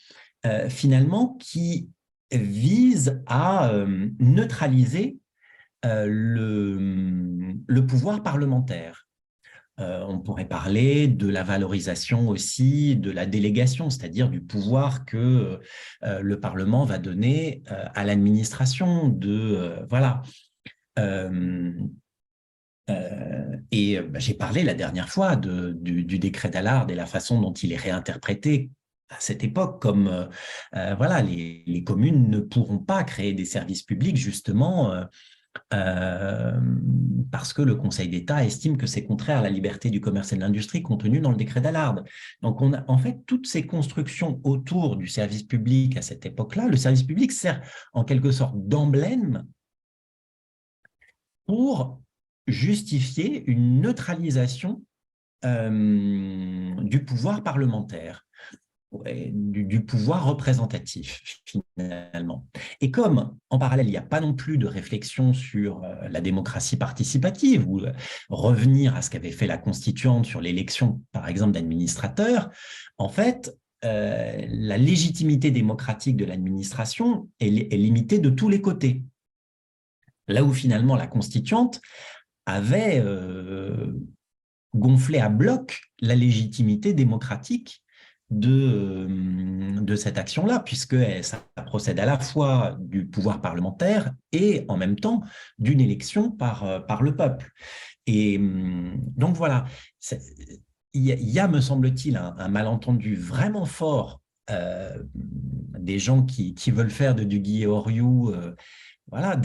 finalement qui visent à neutraliser le pouvoir parlementaire. On pourrait parler de la valorisation aussi de la délégation, c'est-à-dire du pouvoir que le Parlement va donner à l'administration. Voilà. J'ai parlé la dernière fois du décret d'Allard et la façon dont il est réinterprété à cette époque, comme voilà, les communes ne pourront pas créer des services publics justement parce que le Conseil d'État estime que c'est contraire à la liberté du commerce et de l'industrie contenue dans le décret d'Allard. Donc, on a en fait toutes ces constructions autour du service public à cette époque-là. Le service public sert en quelque sorte d'emblème pour justifier une neutralisation du pouvoir parlementaire, du pouvoir représentatif, finalement. Et comme, en parallèle, il n'y a pas non plus de réflexion sur la démocratie participative ou revenir à ce qu'avait fait la Constituante sur l'élection, par exemple, d'administrateurs, en fait, la légitimité démocratique de l'administration est limitée de tous les côtés. Là où, finalement, la Constituante avait gonflé à bloc la légitimité démocratique de cette action-là, puisque ça procède à la fois du pouvoir parlementaire et en même temps d'une élection par le peuple. Et donc voilà, il y a, me semble-t-il, un malentendu vraiment fort des gens qui veulent faire de Duguay et Oriou, voilà,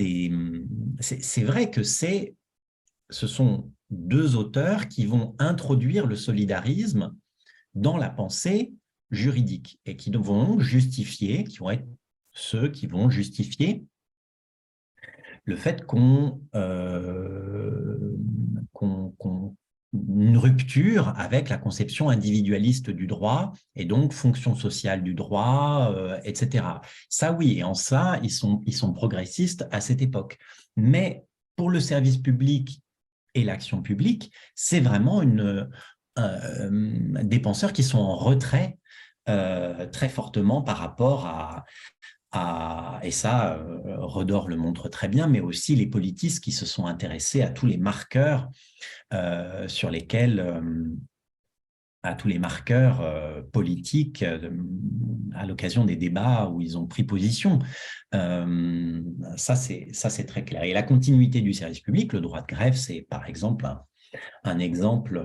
c'est vrai que ce sont deux auteurs qui vont introduire le solidarisme dans la pensée juridique et qui vont être ceux qui vont justifier le fait une rupture avec la conception individualiste du droit et donc fonction sociale du droit, etc. Ça, oui, et en ça, ils sont progressistes à cette époque. Mais pour le service public et l'action publique, c'est vraiment des penseurs qui sont en retrait très fortement par rapport et ça, Redor le montre très bien, mais aussi les politistes qui se sont intéressés à tous les marqueurs sur lesquels, à tous les marqueurs politiques à l'occasion des débats où ils ont pris position. Ça, c'est très clair. Et la continuité du service public, le droit de grève, c'est par exemple un exemple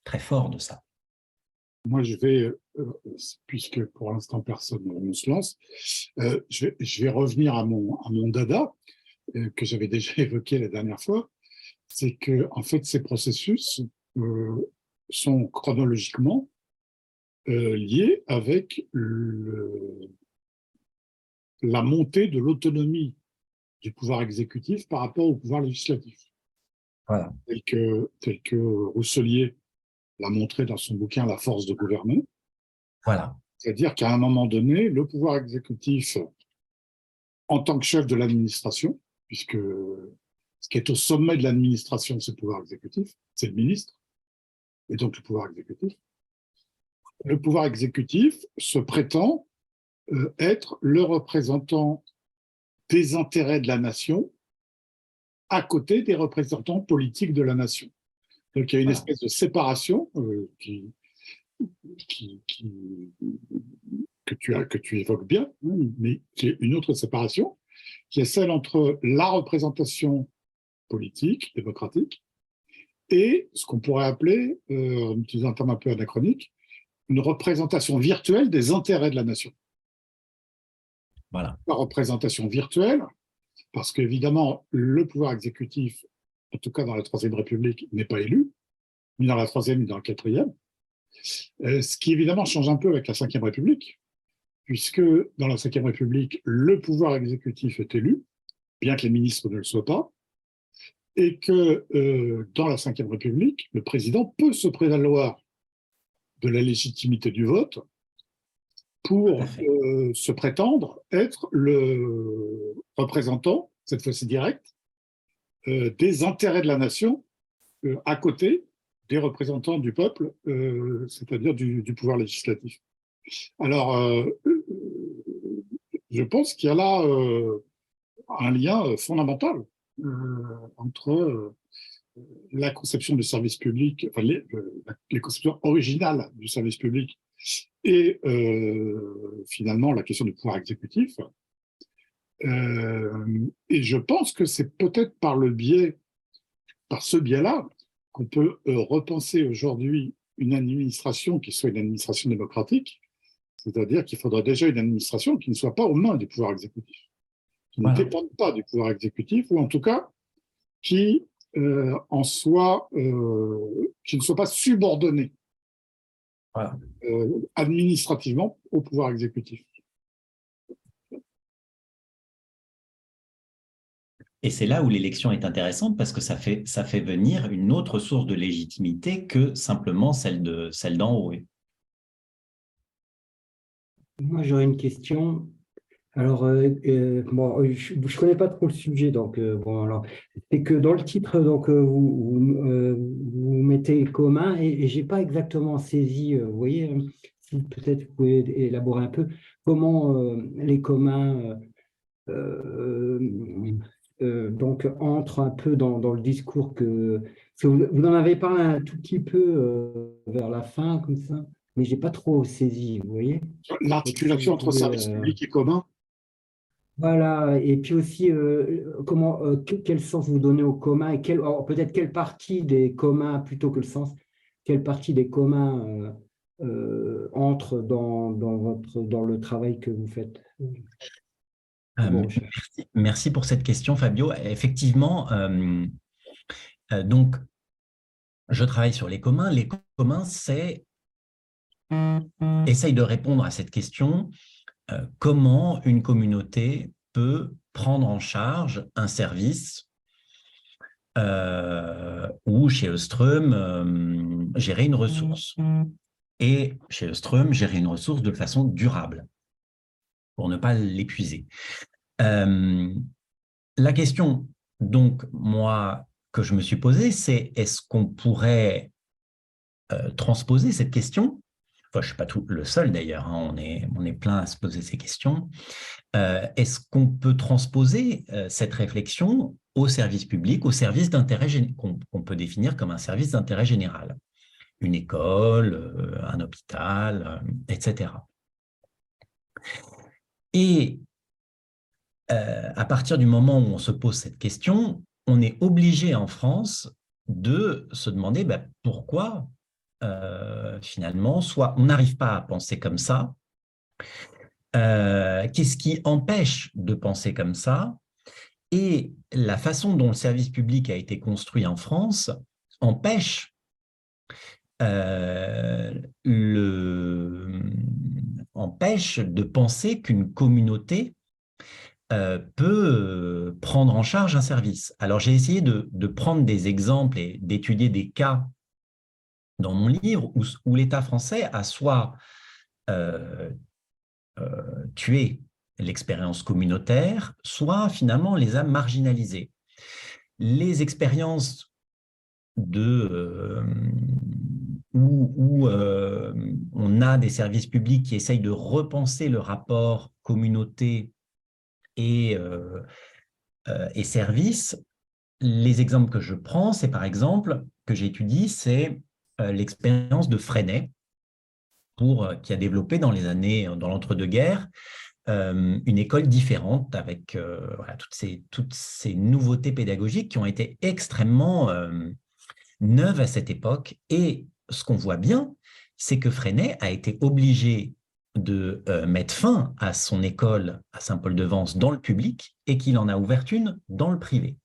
très fort de ça. Moi, je vais, puisque pour l'instant personne ne se lance, je vais revenir à mon dada, que j'avais déjà évoqué la dernière fois. C'est que, en fait, ces processus sont chronologiquement liés avec la montée de l'autonomie du pouvoir exécutif par rapport au pouvoir législatif. Voilà. Tel que Rousselier l'a montré dans son bouquin « La force de gouverner ». Voilà. C'est-à-dire qu'à un moment donné, le pouvoir exécutif, en tant que chef de l'administration, puisque ce qui est au sommet de l'administration, c'est le pouvoir exécutif, c'est le ministre, et donc le pouvoir exécutif, le pouvoir exécutif se prétend être le représentant des intérêts de la nation à côté des représentants politiques de la nation. Donc il y a une espèce de séparation que tu évoques bien, hein, mais qui est une autre séparation, qui est celle entre la représentation politique, démocratique, et ce qu'on pourrait appeler, en utilisant un terme un peu anachronique, une représentation virtuelle des intérêts de la nation. Voilà. La représentation virtuelle, parce qu'évidemment, le pouvoir exécutif, en tout cas dans la Troisième République, n'est pas élu, ni dans la Troisième, ni dans la Quatrième, ce qui évidemment change un peu avec la Cinquième République, puisque dans la Cinquième République, le pouvoir exécutif est élu, bien que les ministres ne le soient pas, et que dans la Cinquième République, le président peut se prévaloir de la légitimité du vote pour se prétendre être le représentant, cette fois-ci direct, des intérêts de la nation à côté des représentants du peuple, c'est-à-dire du pouvoir législatif. Alors, je pense qu'il y a là un lien fondamental entre la conception du service public, enfin les conceptions originales du service public et finalement la question du pouvoir exécutif. Et je pense que c'est peut-être par ce biais-là, qu'on peut repenser aujourd'hui une administration qui soit une administration démocratique, c'est-à-dire qu'il faudrait déjà une administration qui ne soit pas aux mains du pouvoir exécutif, qui ne dépende pas du pouvoir exécutif, ou en tout cas qui ne soit pas subordonnée administrativement au pouvoir exécutif. Et c'est là où l'élection est intéressante parce que ça fait venir une autre source de légitimité que simplement celle d'en haut. Moi, j'aurais une question. Alors, bon, je ne connais pas trop le sujet, donc bon, alors, c'est que dans le titre, donc vous mettez commun et j'ai pas exactement saisi. Vous voyez, si peut-être vous pouvez élaborer un peu comment les communs donc entrent un peu dans le discours que vous en avez parlé un tout petit peu vers la fin, comme ça, mais j'ai pas trop saisi. Vous voyez, l'articulation entre service public et commun. Voilà, et puis aussi, quel sens vous donnez aux communs et peut-être quelle partie des communs, plutôt que le sens, quelle partie des communs entre dans le travail que vous faites? Merci pour cette question, Fabio. Effectivement, donc, je travaille sur les communs. Les communs, essaye de répondre à cette question. Comment une communauté peut prendre en charge un service ou chez Østrøm, gérer une ressource. Et chez Østrøm, gérer une ressource de façon durable pour ne pas l'épuiser. La question, donc, moi, que je me suis posée, c'est est-ce qu'on pourrait transposer cette question? Enfin, je ne suis pas le seul d'ailleurs, hein, on est plein à se poser ces questions. Est-ce qu'on peut transposer cette réflexion au service public, au service d'intérêt qu'on peut définir comme un service d'intérêt général? Une école, un hôpital, etc. Et à partir du moment où on se pose cette question, on est obligé en France de se demander pourquoi finalement, soit on n'arrive pas à penser comme ça, qu'est-ce qui empêche de penser comme ça, et la façon dont le service public a été construit en France empêche de penser qu'une communauté peut prendre en charge un service. Alors j'ai essayé de prendre des exemples et d'étudier des cas dans mon livre où l'État français a soit tué l'expérience communautaire, soit finalement les a marginalisés. Les expériences où on a des services publics qui essayent de repenser le rapport communauté et services. Les exemples que je prends, c'est par exemple, que j'étudie, c'est l'expérience de Freinet, qui a développé dans l'entre-deux-guerres, une école différente avec voilà, toutes ces nouveautés pédagogiques qui ont été extrêmement neuves à cette époque. Et ce qu'on voit bien, c'est que Freinet a été obligé de mettre fin à son école à Saint-Paul-de-Vence dans le public et qu'il en a ouvert une dans le privé.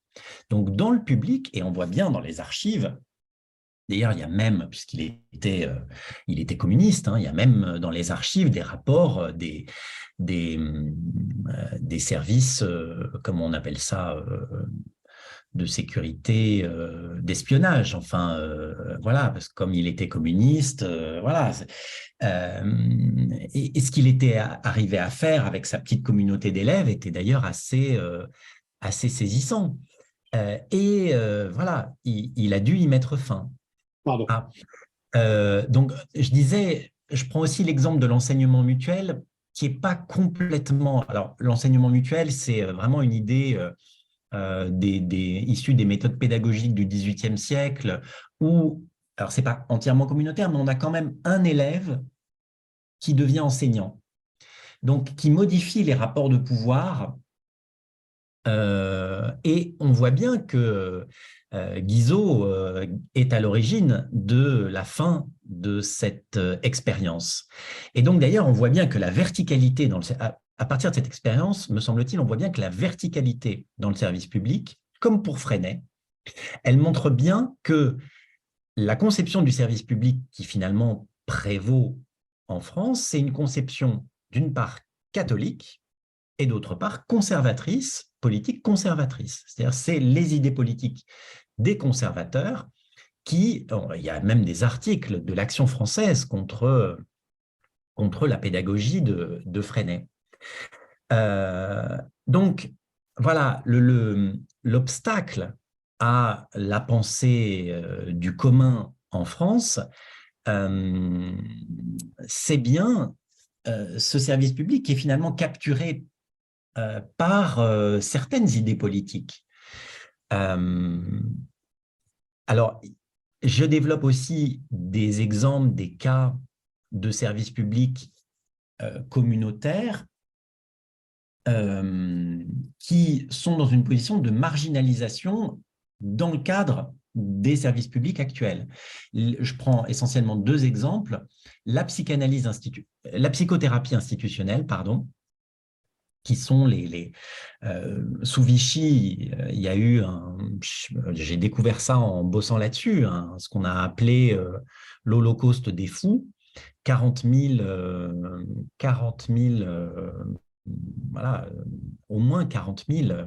Donc, dans le public, et on voit bien dans les archives, d'ailleurs, il y a même, puisqu'il était communiste, hein, il y a même dans les archives des rapports des services, comment on appelle ça, de sécurité, d'espionnage, enfin, voilà, parce que comme il était communiste, voilà. Et ce qu'il était arrivé à faire avec sa petite communauté d'élèves était d'ailleurs assez saisissant. Voilà, il a dû y mettre fin. Pardon. Donc, je disais, je prends aussi l'exemple de l'enseignement mutuel qui n'est pas complètement… Alors, l'enseignement mutuel, c'est vraiment une idée issue des méthodes pédagogiques du XVIIIe siècle où, alors, ce n'est pas entièrement communautaire, mais on a quand même un élève qui devient enseignant, donc qui modifie les rapports de pouvoir. Et on voit bien que Guizot est à l'origine de la fin de cette expérience. Et donc d'ailleurs, on voit bien que la verticalité, à partir de cette expérience, me semble-t-il, on voit bien que la verticalité dans le service public, comme pour Freinet, elle montre bien que la conception du service public qui finalement prévaut en France, c'est une conception d'une part catholique, et d'autre part conservatrice, politique conservatrice. C'est-à-dire c'est les idées politiques des conservateurs il y a même des articles de l'Action française contre la pédagogie de Freinet. Donc, voilà, l'obstacle à la pensée du commun en France, c'est bien ce service public qui est finalement capturé par certaines idées politiques. Alors, je développe aussi des exemples, des cas de services publics communautaires qui sont dans une position de marginalisation dans le cadre des services publics actuels. Je prends essentiellement deux exemples. La psychothérapie institutionnelle, pardon, qui sont sous Vichy, il y a eu j'ai découvert ça en bossant là-dessus, ce qu'on a appelé l'Holocauste des fous, 40 000 voilà, au moins 40 000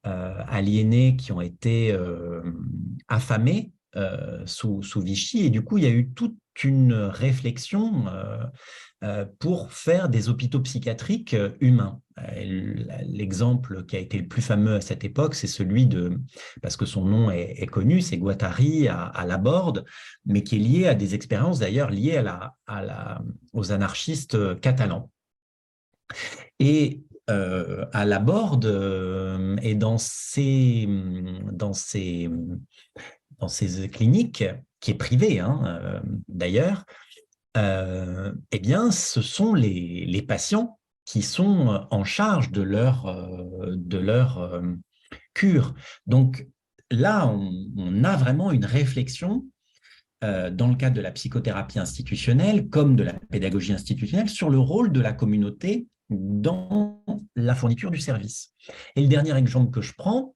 aliénés qui ont été affamés sous Vichy, et du coup il y a eu toute une réflexion pour faire des hôpitaux psychiatriques humains. L'exemple qui a été le plus fameux à cette époque, c'est celui parce que son nom est connu, c'est Guattari à Laborde, mais qui est lié à des expériences d'ailleurs liées aux anarchistes catalans. Et à Laborde et dans ces cliniques, qui est privée d'ailleurs, eh bien, ce sont les patients qui sont en charge de leur cure. Donc là, on a vraiment une réflexion dans le cadre de la psychothérapie institutionnelle comme de la pédagogie institutionnelle sur le rôle de la communauté dans la fourniture du service. Et le dernier exemple que je prends,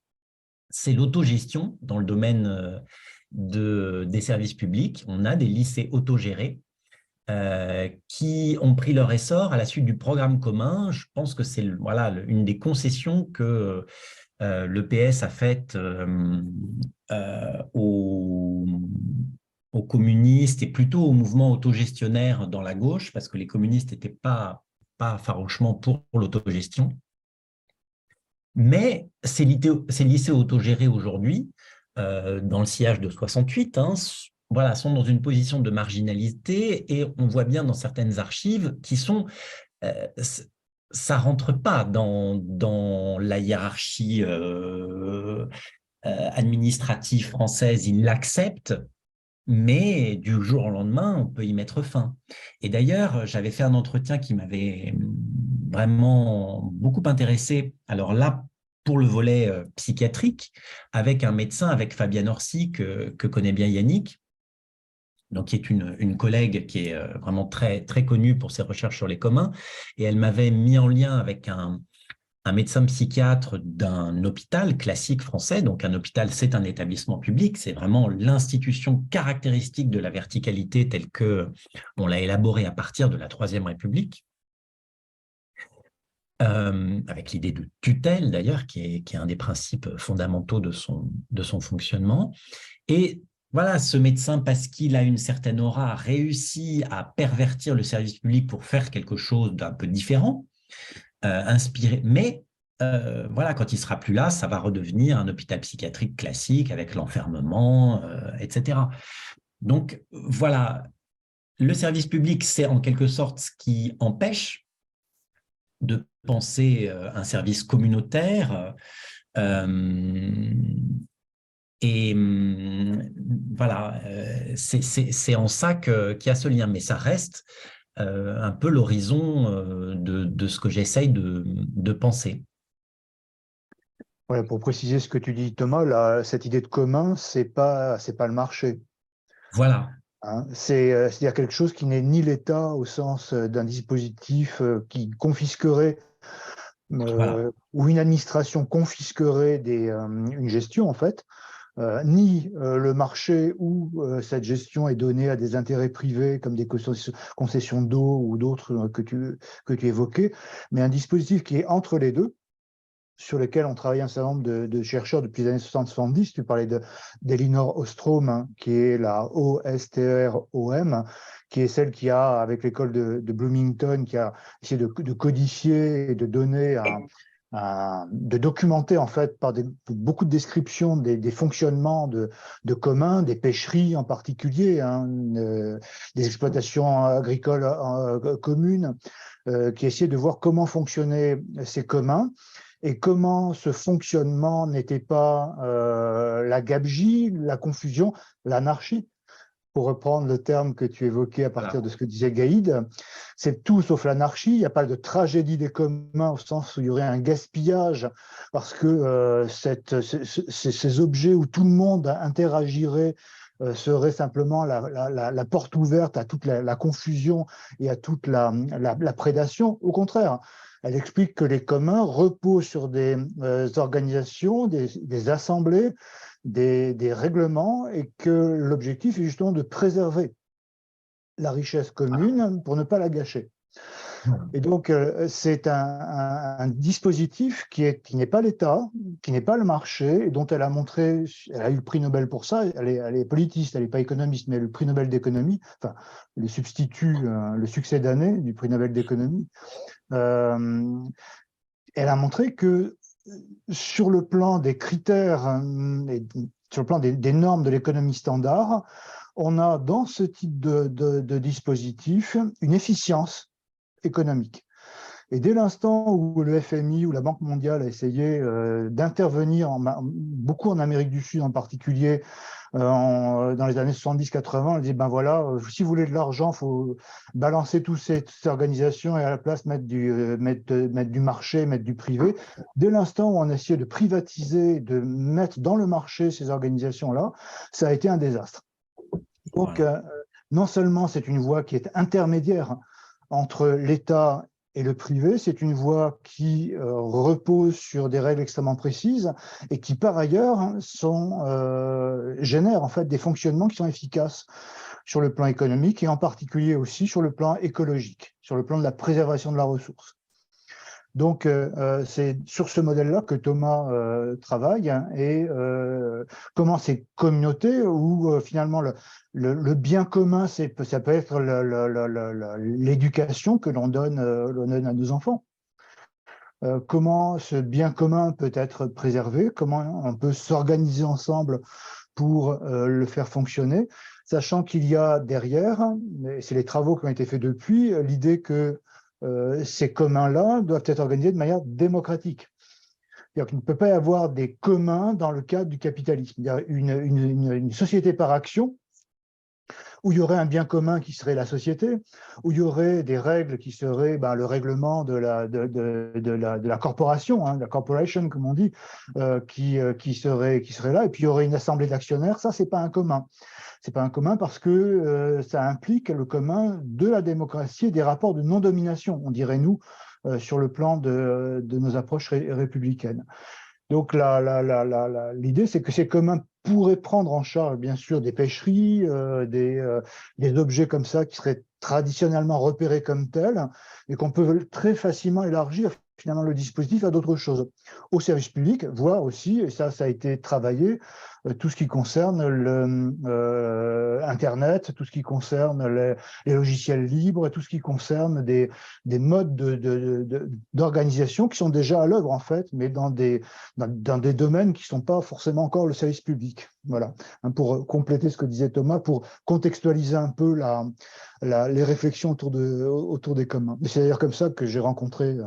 c'est l'autogestion dans le domaine des services publics. On a des lycées autogérés qui ont pris leur essor à la suite du programme commun. Je pense que c'est une des concessions que le PS a faites aux communistes et plutôt au mouvement autogestionnaire dans la gauche, parce que les communistes n'étaient pas farouchement pour l'autogestion. Mais ces lycées autogérés aujourd'hui, dans le sillage de 68, voilà, sont dans une position de marginalité, et on voit bien dans certaines archives qui sont… ça rentre pas dans la hiérarchie administrative française, ils l'acceptent, mais du jour au lendemain, on peut y mettre fin. Et d'ailleurs, j'avais fait un entretien qui m'avait vraiment beaucoup intéressé. Alors là, pour le volet psychiatrique, avec un médecin, avec Fabienne Orsi, que connaît bien Yannick, donc qui est une collègue qui est vraiment très, très connue pour ses recherches sur les communs. Et elle m'avait mis en lien avec un médecin psychiatre d'un hôpital classique français. Donc un hôpital, c'est un établissement public, c'est vraiment l'institution caractéristique de la verticalité telle qu'on l'a élaborée à partir de la Troisième République, avec l'idée de tutelle d'ailleurs, qui est un des principes fondamentaux de son fonctionnement. Et voilà, ce médecin, parce qu'il a une certaine aura, a réussi à pervertir le service public pour faire quelque chose d'un peu différent, inspiré, mais voilà, quand il ne sera plus là, ça va redevenir un hôpital psychiatrique classique avec l'enfermement, etc. Donc voilà, le service public, c'est en quelque sorte ce qui empêche de penser un service communautaire. Et voilà, c'est en ça qu'il y a ce lien, mais ça reste un peu l'horizon de ce que j'essaye de penser. Ouais, pour préciser ce que tu dis, Thomas, là, cette idée de commun, c'est pas le marché. Voilà. Hein. C'est-à-dire quelque chose qui n'est ni l'État au sens d'un dispositif qui confisquerait Voilà. ou une administration confisquerait une gestion, en fait, ni le marché où cette gestion est donnée à des intérêts privés comme des concessions d'eau ou d'autres que tu évoquais, mais un dispositif qui est entre les deux, sur lequel on travaille un certain nombre de chercheurs depuis les années 60-70. Tu parlais d'Elinor Ostrom, hein, qui est la OSTROM, qui est celle qui a, avec l'école de Bloomington, qui a essayé de codifier et de donner de documenter en fait par beaucoup de descriptions des fonctionnements de communs, des pêcheries en particulier, hein, des exploitations agricoles communes, qui essayaient de voir comment fonctionnaient ces communs et comment ce fonctionnement n'était pas la gabegie, la confusion, l'anarchie, pour reprendre le terme que tu évoquais à partir de ce que disait Gaïd. C'est tout sauf l'anarchie. Il n'y a pas de tragédie des communs au sens où il y aurait un gaspillage parce que ces objets où tout le monde interagirait serait simplement la porte ouverte à toute la confusion et à toute la prédation. Au contraire, elle explique que les communs reposent sur des organisations, des assemblées, des règlements, et que l'objectif est justement de préserver la richesse commune pour ne pas la gâcher. Et donc, c'est un dispositif qui n'est pas l'État, qui n'est pas le marché, et dont elle a montré, elle a eu le prix Nobel pour ça, elle est politiste, elle n'est pas économiste, mais elle a eu le prix Nobel d'économie, enfin, le substitut, le succès d'année du prix Nobel d'économie. Elle a montré que sur le plan des critères, sur le plan des normes de l'économie standard, on a dans ce type de dispositif une efficience économique. Et dès l'instant où le FMI ou la Banque mondiale a essayé d'intervenir, beaucoup en Amérique du Sud en particulier, dans les années 70-80, elle dit, ben voilà, si vous voulez de l'argent, il faut balancer toutes ces organisations et à la place mettre du marché, mettre du privé. Dès l'instant où on a essayé de privatiser, de mettre dans le marché ces organisations-là, ça a été un désastre. Donc, non seulement c'est une voie qui est intermédiaire entre l'État et le privé, c'est une voie qui repose sur des règles extrêmement précises et qui, par ailleurs, génèrent en fait des fonctionnements qui sont efficaces sur le plan économique et en particulier aussi sur le plan écologique, sur le plan de la préservation de la ressource. Donc, c'est sur ce modèle-là que Thomas travaille, hein, et comment ces communautés où finalement le bien commun, ça peut être l'éducation que l'on donne à nos enfants. Comment ce bien commun peut être préservé, comment on peut s'organiser ensemble pour le faire fonctionner. sachant qu'il y a derrière, et c'est les travaux qui ont été faits depuis, l'idée que ces communs-là doivent être organisés de manière démocratique. C'est-à-dire qu'il ne peut pas y avoir des communs dans le cadre du capitalisme. Il y a une société par action où il y aurait un bien commun qui serait la société, où il y aurait des règles qui seraient le règlement de la corporation, la corporation comme on dit, qui serait là, et puis il y aurait une assemblée d'actionnaires. Ça, c'est pas un commun. C'est pas un commun parce que ça implique le commun de la démocratie et des rapports de non-domination, on dirait nous, sur le plan de nos approches républicaines. Donc l'idée, c'est que ces communs pourraient prendre en charge, bien sûr, des pêcheries, des objets comme ça qui seraient traditionnellement repérés comme tels, et qu'on peut très facilement élargir finalement le dispositif à d'autres choses, au service public, voire aussi, et ça a été travaillé, tout ce qui concerne Internet, tout ce qui concerne les logiciels libres, tout ce qui concerne des modes d'organisation qui sont déjà à l'œuvre, en fait, mais dans des domaines qui ne sont pas forcément encore le service public. Voilà, pour compléter ce que disait Thomas, pour contextualiser un peu les réflexions autour des communs. C'est d'ailleurs comme ça que j'ai rencontré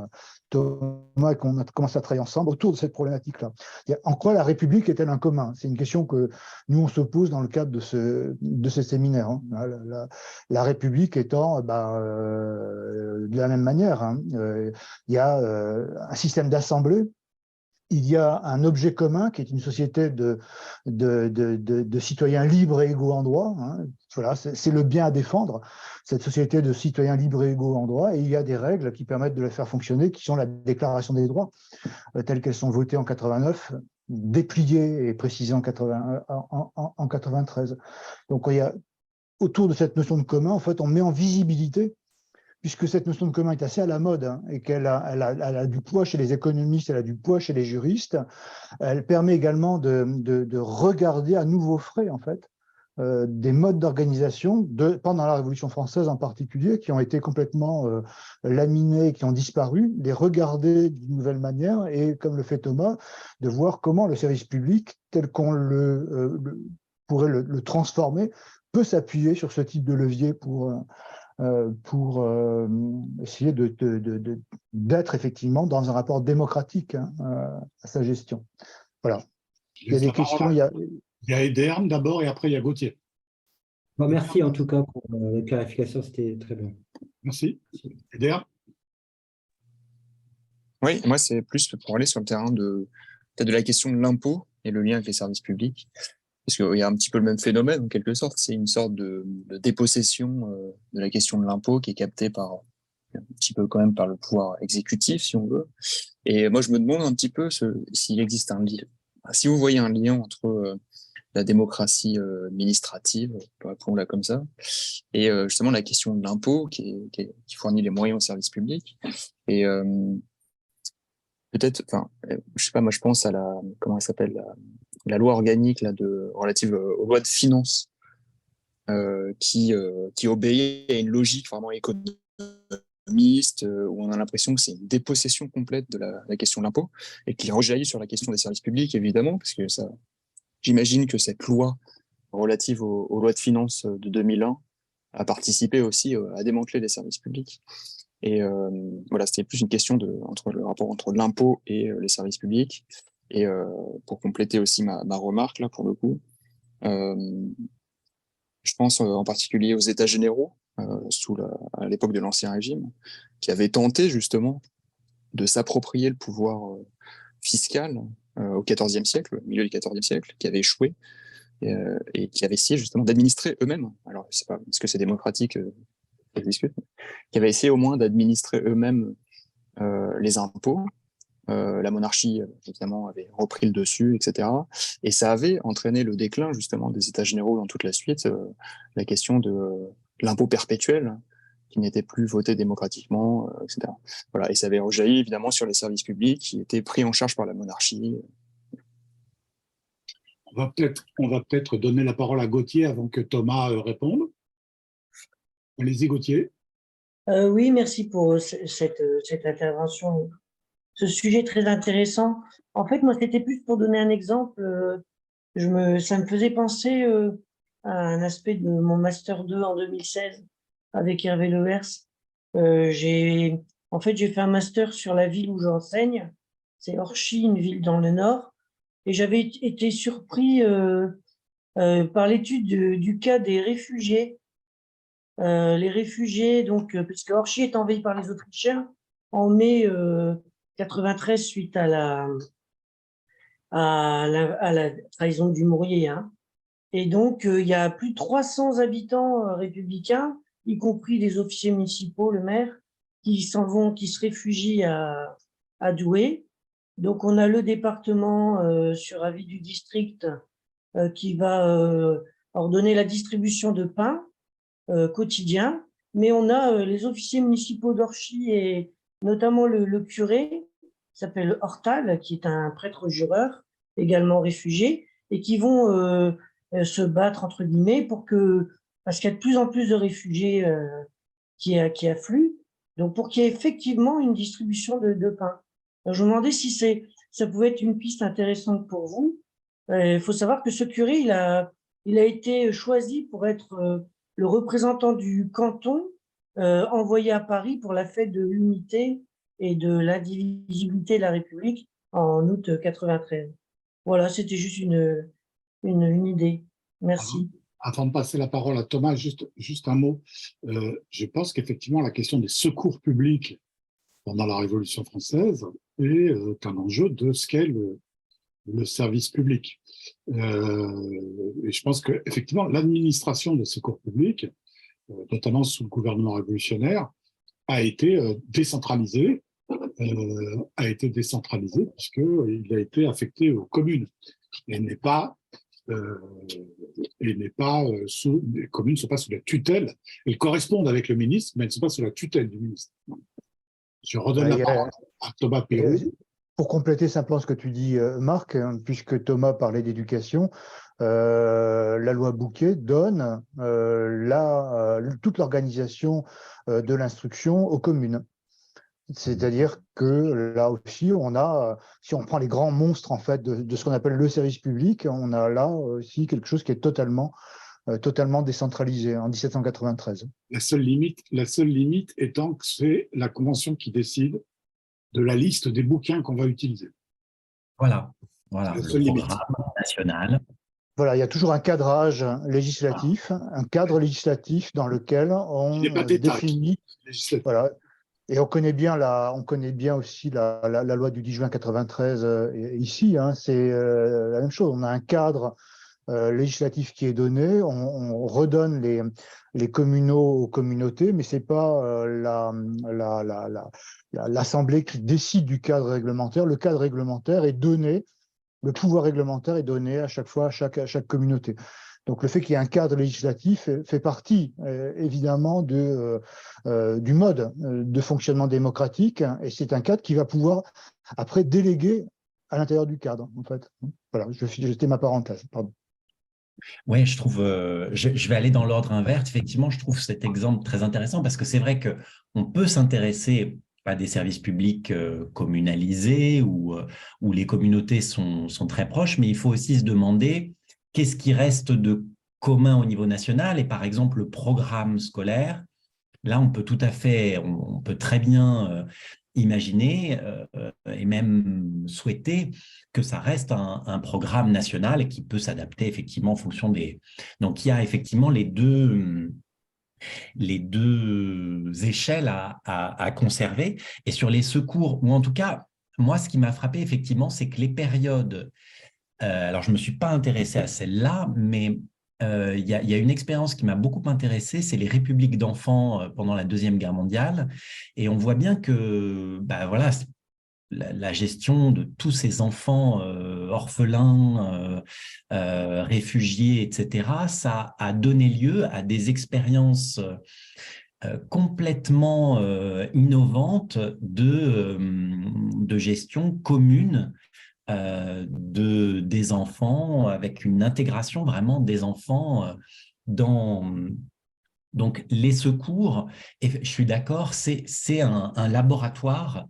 Thomas et qu'on a commencé à travailler ensemble autour de cette problématique-là. En quoi la République est-elle un commun? C'est une question que nous, on se pose dans le cadre de ces séminaires. La République étant de la même manière. Il y a un système d'assemblée. Il y a un objet commun qui est une société de citoyens libres et égaux en droit. Voilà, c'est le bien à défendre, cette société de citoyens libres et égaux en droit. Et il y a des règles qui permettent de la faire fonctionner, qui sont la Déclaration des droits, telles qu'elles sont votées en 89, dépliées et précisées en 93. Donc, il y a, autour de cette notion de commun, en fait, on met en visibilité, puisque cette notion de commun est assez à la mode et qu'elle a du poids chez les économistes, elle a du poids chez les juristes, elle permet également de regarder à nouveau frais, en fait, des modes d'organisation pendant la Révolution française en particulier, qui ont été complètement laminés, qui ont disparu, les regarder d'une nouvelle manière et, comme le fait Thomas, de voir comment le service public, tel qu'on pourrait le transformer, peut s'appuyer sur ce type de levier pour essayer d'être effectivement dans un rapport démocratique à sa gestion. Voilà. Il y a des questions. Il y a Ederne d'abord et après il y a Gauthier. Bon, merci en tout cas pour la clarification, c'était très bien. Merci. Ederne. Oui, moi c'est plus pour aller sur le terrain de la question de l'impôt et le lien avec les services publics. Parce qu'il y a un petit peu le même phénomène, en quelque sorte. C'est une sorte de dépossession de la question de l'impôt qui est captée un petit peu quand même par le pouvoir exécutif, si on veut. Et moi, je me demande un petit peu s'il existe un lien. Si vous voyez un lien entre la démocratie administrative, appelons-la comme ça, et justement la question de l'impôt qui fournit les moyens aux services publics. Et peut-être, je sais pas, moi je pense à comment elle s'appelle, la loi organique relative aux lois de finances qui obéit à une logique vraiment économiste où on a l'impression que c'est une dépossession complète de la question de l'impôt et qui rejaillit sur la question des services publics, évidemment, parce que j'imagine que cette loi relative aux lois de finances de 2001 a participé aussi à démanteler les services publics. Et voilà, c'était plus une question entre le rapport entre l'impôt et les services publics. Et pour compléter aussi ma remarque, là, pour le coup, je pense en particulier aux États généraux, à l'époque de l'Ancien Régime, qui avaient tenté justement de s'approprier le pouvoir fiscal au XIVe siècle, au milieu du XIVe siècle, qui avait échoué, et qui avaient essayé justement d'administrer eux-mêmes. Alors, je sais pas, est-ce que c'est démocratique, je discute, qui avaient essayé au moins d'administrer eux-mêmes les impôts. La monarchie, évidemment, avait repris le dessus, etc. Et ça avait entraîné le déclin, justement, des États généraux dans toute la suite, la question de l'impôt perpétuel, qui n'était plus voté démocratiquement, etc. Voilà. Et ça avait rejailli, évidemment, sur les services publics qui étaient pris en charge par la monarchie. On va peut-être donner la parole à Gauthier avant que Thomas réponde. Allez-y, Gauthier. Oui, merci pour cette intervention. Ce sujet très intéressant. En fait, moi, c'était plus pour donner un exemple. Ça me faisait penser un aspect de mon Master 2 en 2016 avec Hervé Levers. En fait, j'ai fait un master sur la ville où j'enseigne. C'est Orchy, une ville dans le nord. Et j'avais été surpris par l'étude du cas des réfugiés. Les réfugiés, donc, puisque Orchy est envahi par les Autrichiens en mai 93 suite à la trahison du Mourier. Hein. Et donc, il y a plus de 300 habitants républicains, y compris des officiers municipaux, le maire, qui s'en vont, qui se réfugient à Douai. Donc, on a le département, sur avis du district, qui va ordonner la distribution de pain quotidien. Mais on a les officiers municipaux d'Orchy et notamment le curé, qui s'appelle Hortal, qui est un prêtre jureur, également réfugié, et qui vont se battre, entre guillemets, parce qu'il y a de plus en plus de réfugiés qui affluent, donc pour qu'il y ait effectivement une distribution de pain. Alors, je me demandais si ça pouvait être une piste intéressante pour vous. Il faut savoir que ce curé, il a été choisi pour être le représentant du canton envoyé à Paris pour la fête de l'unité et de l'indivisibilité de la République en août 93. Voilà, c'était juste une idée. Merci. Avant de passer la parole à Thomas, juste un mot. Je pense qu'effectivement, la question des secours publics pendant la Révolution française est un enjeu de ce qu'est le service public. Et je pense qu'effectivement, l'administration des secours publics, notamment sous le gouvernement révolutionnaire, a été décentralisée, puisqu'il a été affecté aux communes et n'est pas les communes ne sont pas sous la tutelle. Elles correspondent avec le ministre, mais elles ne sont pas sous la tutelle du ministre. Je redonne la parole à Thomas Pérou. Pour compléter simplement ce que tu dis, Marc, puisque Thomas parlait d'éducation, la loi Bouquet donne toute l'organisation de l'instruction aux communes. C'est-à-dire que là aussi, si on prend les grands monstres en fait de ce qu'on appelle le service public, on a là aussi quelque chose qui est totalement décentralisé en 1793. La seule limite étant que c'est la Convention qui décide de la liste des bouquins qu'on va utiliser. Voilà, le programme national. Voilà, il y a toujours un cadrage législatif, dans lequel on définit. Voilà. Et on connaît bien aussi la loi du 10 juin 93 ici. Hein, c'est la même chose. On a un cadre législatif qui est donné. On redonne les communaux aux communautés, mais c'est pas l'Assemblée qui décide du cadre réglementaire. Le cadre réglementaire est donné. Le pouvoir réglementaire est donné à chaque fois à chaque communauté. Donc le fait qu'il y ait un cadre législatif fait partie évidemment du mode de fonctionnement démocratique, et c'est un cadre qui va pouvoir après déléguer à l'intérieur du cadre en fait. Voilà, c'était ma parenthèse. Pardon. Oui, je trouve, je vais aller dans l'ordre inverse. Effectivement, je trouve cet exemple très intéressant parce que c'est vrai qu'on peut s'intéresser à des services publics communalisés où les communautés sont très proches, mais il faut aussi se demander qu'est-ce qui reste de commun au niveau national. Et par exemple, le programme scolaire, là, on peut très bien imaginer et même souhaiter que ça reste un programme national qui peut s'adapter effectivement en fonction des… Donc, il y a effectivement les deux échelles à conserver. Et sur les secours, ou en tout cas, moi, ce qui m'a frappé effectivement, c'est que les périodes… alors, je ne me suis pas intéressé à celle-là, mais il y a une expérience qui m'a beaucoup intéressé, c'est les républiques d'enfants pendant la Deuxième Guerre mondiale. Et on voit bien que voilà, la gestion de tous ces enfants orphelins, réfugiés, etc., ça a donné lieu à des expériences complètement innovantes de gestion commune des enfants, avec une intégration vraiment des enfants dans… Donc, les secours, et je suis d'accord, c'est un laboratoire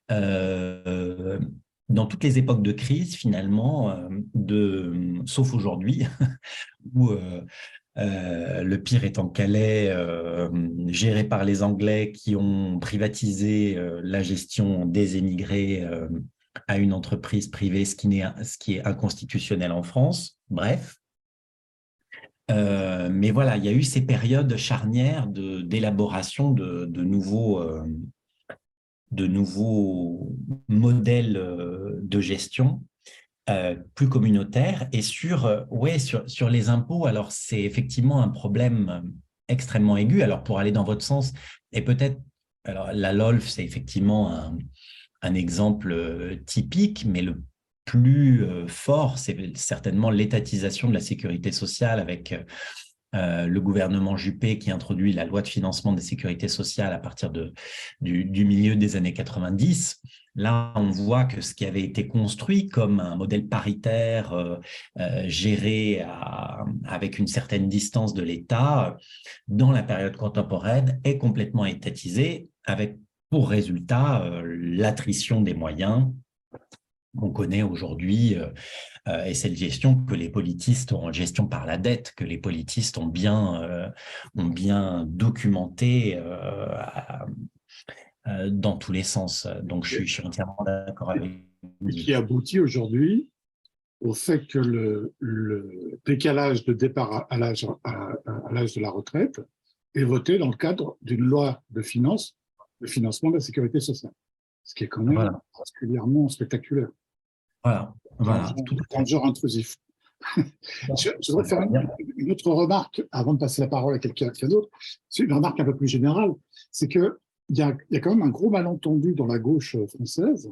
dans toutes les époques de crise, finalement, sauf aujourd'hui, où Le pire étant Calais, géré par les Anglais qui ont privatisé la gestion des émigrés à une entreprise privée, ce qui est inconstitutionnel en France. Bref. Mais voilà, il y a eu ces périodes charnières d'élaboration de nouveaux modèles de gestion plus communautaires. Et sur les impôts, alors c'est effectivement un problème extrêmement aigu. Alors pour aller dans votre sens, et peut-être, alors la LOLF, c'est effectivement un exemple typique, mais le plus fort, c'est certainement l'étatisation de la sécurité sociale avec le gouvernement Juppé qui introduit la loi de financement des sécurités sociales à partir du milieu des années 90. Là, on voit que ce qui avait été construit comme un modèle paritaire géré avec une certaine distance de l'État dans la période contemporaine est complètement étatisé avec pour résultat l'attrition des moyens qu'on connaît aujourd'hui, et cette gestion que les politistes gestion par la dette, que les politistes ont bien documentée dans tous les sens. Donc, je suis entièrement d'accord avec vous. Et qui aboutit aujourd'hui au fait que le décalage de départ à l'âge de la retraite est voté dans le cadre d'une loi de financement de la sécurité sociale, ce qui est quand même particulièrement spectaculaire. Voilà. Dans le genre intrusif. Je voudrais faire une autre remarque avant de passer la parole à quelqu'un d'autre. C'est une remarque un peu plus générale. C'est qu'il y a quand même un gros malentendu dans la gauche française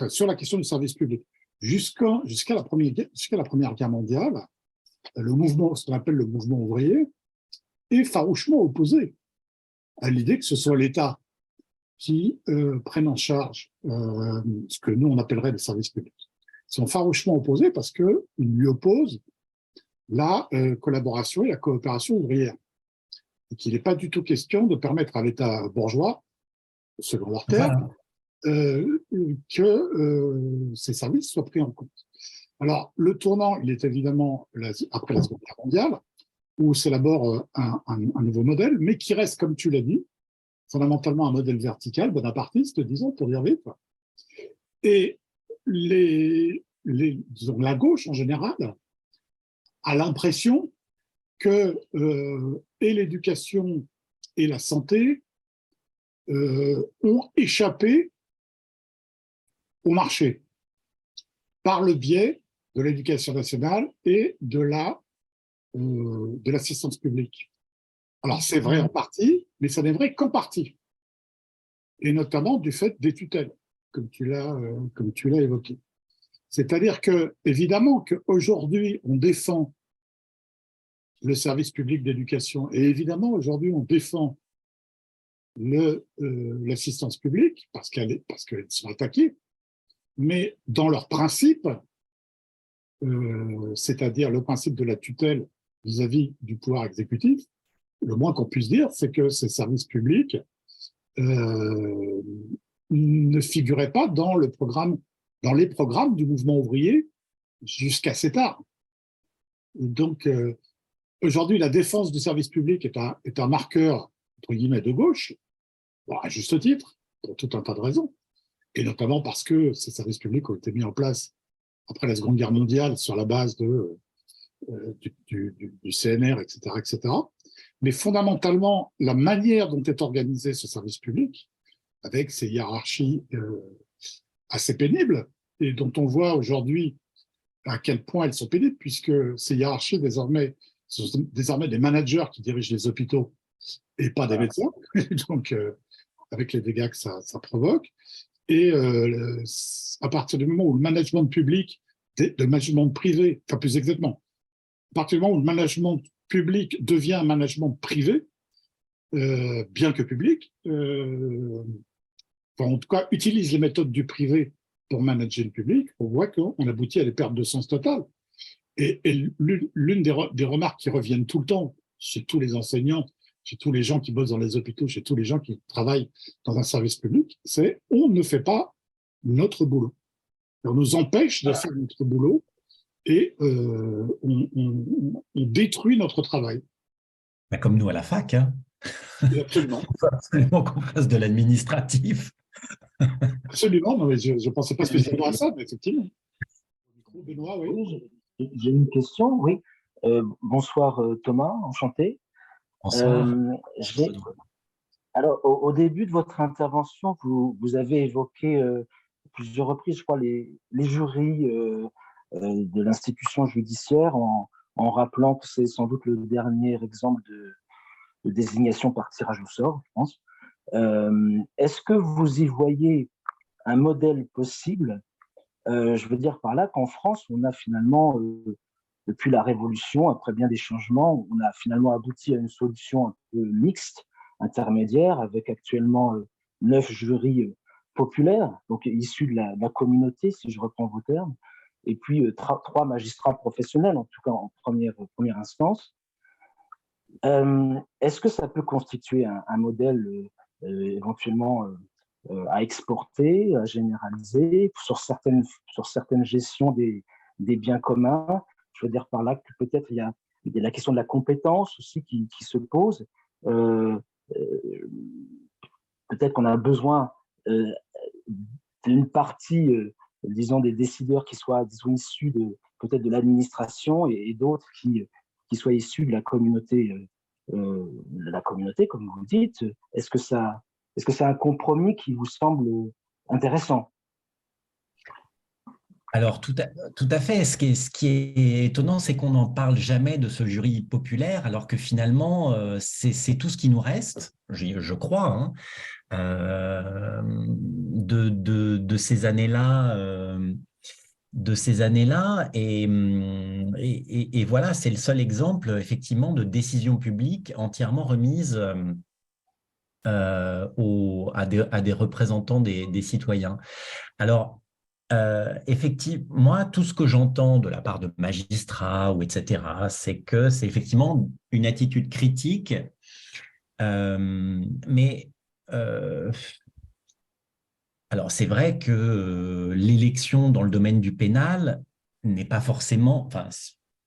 sur la question du service public. Jusqu'à la Première Guerre mondiale, ce qu'on appelle le mouvement ouvrier, est farouchement opposé à l'idée que ce soit l'État qui prennent en charge ce que nous, on appellerait le service public. Ils sont farouchement opposés parce qu'ils lui opposent la collaboration et la coopération ouvrière. Et qu'il n'est pas du tout question de permettre à l'État bourgeois, selon leur terme, que ces services soient pris en compte. Alors, le tournant, il est évidemment après la Seconde Guerre mondiale, où s'élabore un nouveau modèle, mais qui reste, comme tu l'as dit, fondamentalement un modèle vertical, bonapartiste, disons, pour dire vite. Et disons, la gauche, en général, a l'impression que et l'éducation et la santé ont échappé au marché par le biais de l'éducation nationale et de l'assistance publique. Alors, c'est vrai en partie, mais ça n'est vrai qu'en partie. Et notamment du fait des tutelles, comme tu l'as évoqué. C'est-à-dire que, évidemment, qu'aujourd'hui, on défend le service public d'éducation, et évidemment, aujourd'hui, on défend l'assistance publique, parce qu'elles sont attaquées, mais dans leur principe, c'est-à-dire le principe de la tutelle vis-à-vis du pouvoir exécutif, le moins qu'on puisse dire, c'est que ces services publics ne figuraient pas dans les programmes du mouvement ouvrier jusqu'à assez tard. Donc, aujourd'hui, la défense du service public est un marqueur, entre guillemets, de gauche, bon, à juste titre, pour tout un tas de raisons, et notamment parce que ces services publics ont été mis en place après la Seconde Guerre mondiale sur la base du CNR, etc., etc. Mais fondamentalement, la manière dont est organisé ce service public, avec ces hiérarchies assez pénibles, et dont on voit aujourd'hui à quel point elles sont pénibles, puisque ces hiérarchies, ce sont désormais des managers qui dirigent les hôpitaux et pas des médecins, donc avec les dégâts que ça provoque. Et à partir du moment où le management public, le management privé, enfin plus exactement, à partir du moment où le management public devient un management privé, bien que public, en tout cas utilise les méthodes du privé pour manager le public, on voit qu'on aboutit à des pertes de sens totales. Et l'une des remarques qui reviennent tout le temps chez tous les enseignants, chez tous les gens qui bossent dans les hôpitaux, chez tous les gens qui travaillent dans un service public, c'est on ne fait pas notre boulot. On nous empêche de faire notre boulot et on détruit notre travail. Bah, comme nous à la fac, hein. Absolument. Il faut absolument qu'on fasse de l'administratif. Absolument, non, mais je ne pensais pas spécialement à ça, mais effectivement. Benoît, oui. Oui, j'ai une question, oui. Bonsoir Thomas, enchanté. Bonsoir. J'ai- Alors, au début de votre intervention, vous avez évoqué plusieurs reprises, je crois, les jurys de l'institution judiciaire en rappelant que c'est sans doute le dernier exemple de désignation par tirage au sort, je pense. Est-ce que vous y voyez un modèle possible? Je veux dire par là qu'en France, on a finalement, depuis la Révolution, après bien des changements, on a finalement abouti à une solution un peu mixte, intermédiaire, avec actuellement 9 jurys populaires, donc issus de la communauté, si je reprends vos termes, et puis 3 magistrats professionnels, en tout cas en première instance. Est-ce que ça peut constituer un modèle éventuellement à exporter, à généraliser sur certaines gestions des biens communs? Je veux dire par là que peut-être il y a la question de la compétence aussi qui se pose. Euh, euh, Peut-être qu'on a besoin d'une partie, disons, des décideurs qui soient, disons, issus peut-être de l'administration et d'autres qui soient issus de la communauté, comme vous dites. Est-ce que c'est un compromis qui vous semble intéressant? Alors, tout à fait. Ce qui est étonnant, c'est qu'on n'en parle jamais de ce jury populaire, alors que finalement, c'est tout ce qui nous reste, je crois, hein, de ces années-là. Et voilà, c'est le seul exemple, effectivement, de décision publique entièrement remise à des représentants des citoyens. Alors, effectivement, moi, tout ce que j'entends de la part de magistrats ou etc., c'est que c'est effectivement une attitude critique, mais alors c'est vrai que l'élection dans le domaine du pénal n'est pas forcément,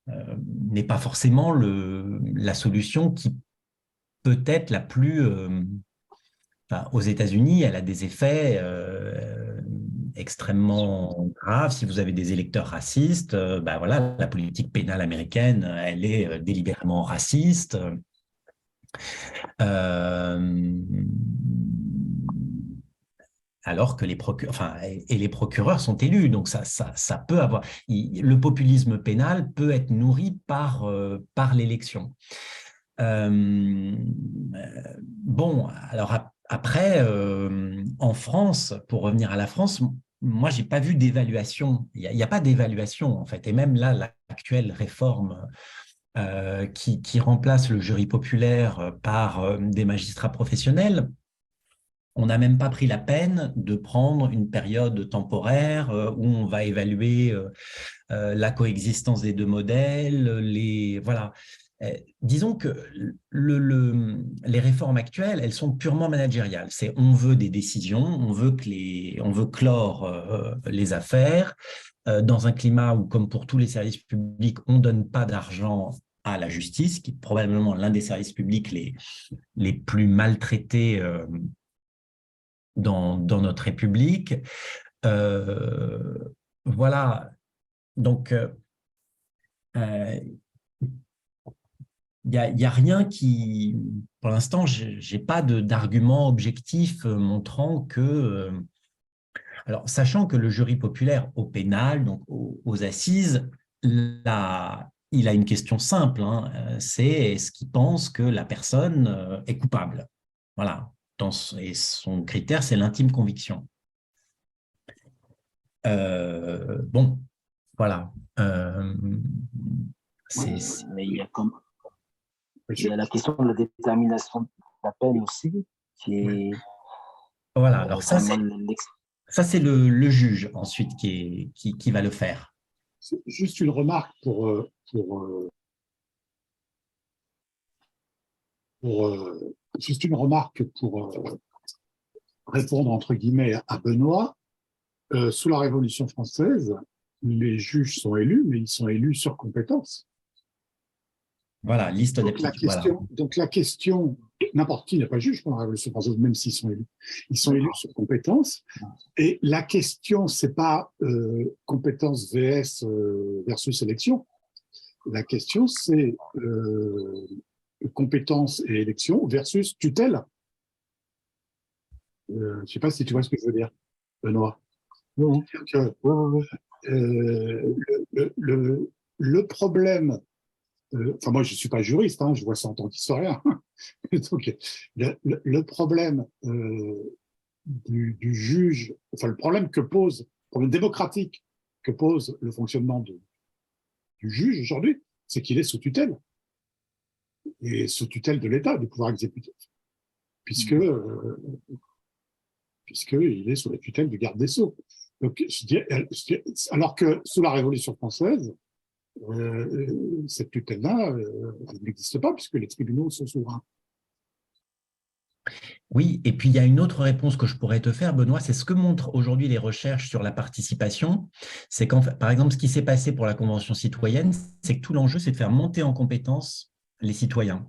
n'est pas forcément la solution qui peut être la plus aux États-Unis, elle a des effets extrêmement graves. Si vous avez des électeurs racistes, ben voilà, la politique pénale américaine, elle est délibérément raciste. Alors que les procureurs sont élus. Donc ça peut avoir. Le populisme pénal peut être nourri par l'élection. Bon, alors après, en France, pour revenir à la France, moi, je n'ai pas vu d'évaluation. Il n'y a pas d'évaluation, en fait. Et même là, l'actuelle réforme qui remplace le jury populaire par des magistrats professionnels, on n'a même pas pris la peine de prendre une période temporaire où on va évaluer la coexistence des deux modèles, voilà. Disons que les réformes actuelles, elles sont purement managériales. C'est on veut des décisions, on veut clore les affaires dans un climat où, comme pour tous les services publics, on ne donne pas d'argent à la justice, qui est probablement l'un des services publics les plus maltraités dans notre République. Voilà. Donc, il y a rien qui, pour l'instant, j'ai pas d'argument objectif montrant que, alors sachant que le jury populaire au pénal, donc aux assises, il a une question simple, hein, c'est est-ce qu'il pense que la personne est coupable? Voilà. Et son critère, c'est l'intime conviction. Bon, voilà. Mais il y a la question de la détermination de la peine aussi, qui est voilà. Alors ça, c'est le juge ensuite qui va le faire. Juste une remarque pour répondre entre guillemets à Benoît. Sous la Révolution française, les juges sont élus, mais ils sont élus sur compétence. Voilà, liste Donc d'aptitude. la question, n'importe qui n'est pas juge pour la Révolution française, même s'ils sont élus. Ils sont élus sur compétence. Et la question, c'est pas compétence VS versus élection. La question, c'est compétence et élection versus tutelle. Je ne sais pas si tu vois ce que je veux dire, Benoît. Oui, Que, oui. le problème, enfin moi je ne suis pas juriste, hein, je vois ça en tant qu'historien. Donc, le problème du juge, enfin le problème démocratique que pose le fonctionnement du juge aujourd'hui, c'est qu'il est sous tutelle, et sous tutelle de l'État, du pouvoir exécutif, puisqu'il est sous la tutelle du garde des Sceaux. Donc, alors que sous la Révolution française, cette tutelle-là, elle n'existe pas, puisque les tribunaux sont souverains. Oui, et puis il y a une autre réponse que je pourrais te faire, Benoît, c'est ce que montrent aujourd'hui les recherches sur la participation. C'est qu'en fait, par exemple, ce qui s'est passé pour la Convention citoyenne, c'est que tout l'enjeu, c'est de faire monter en compétence les citoyens.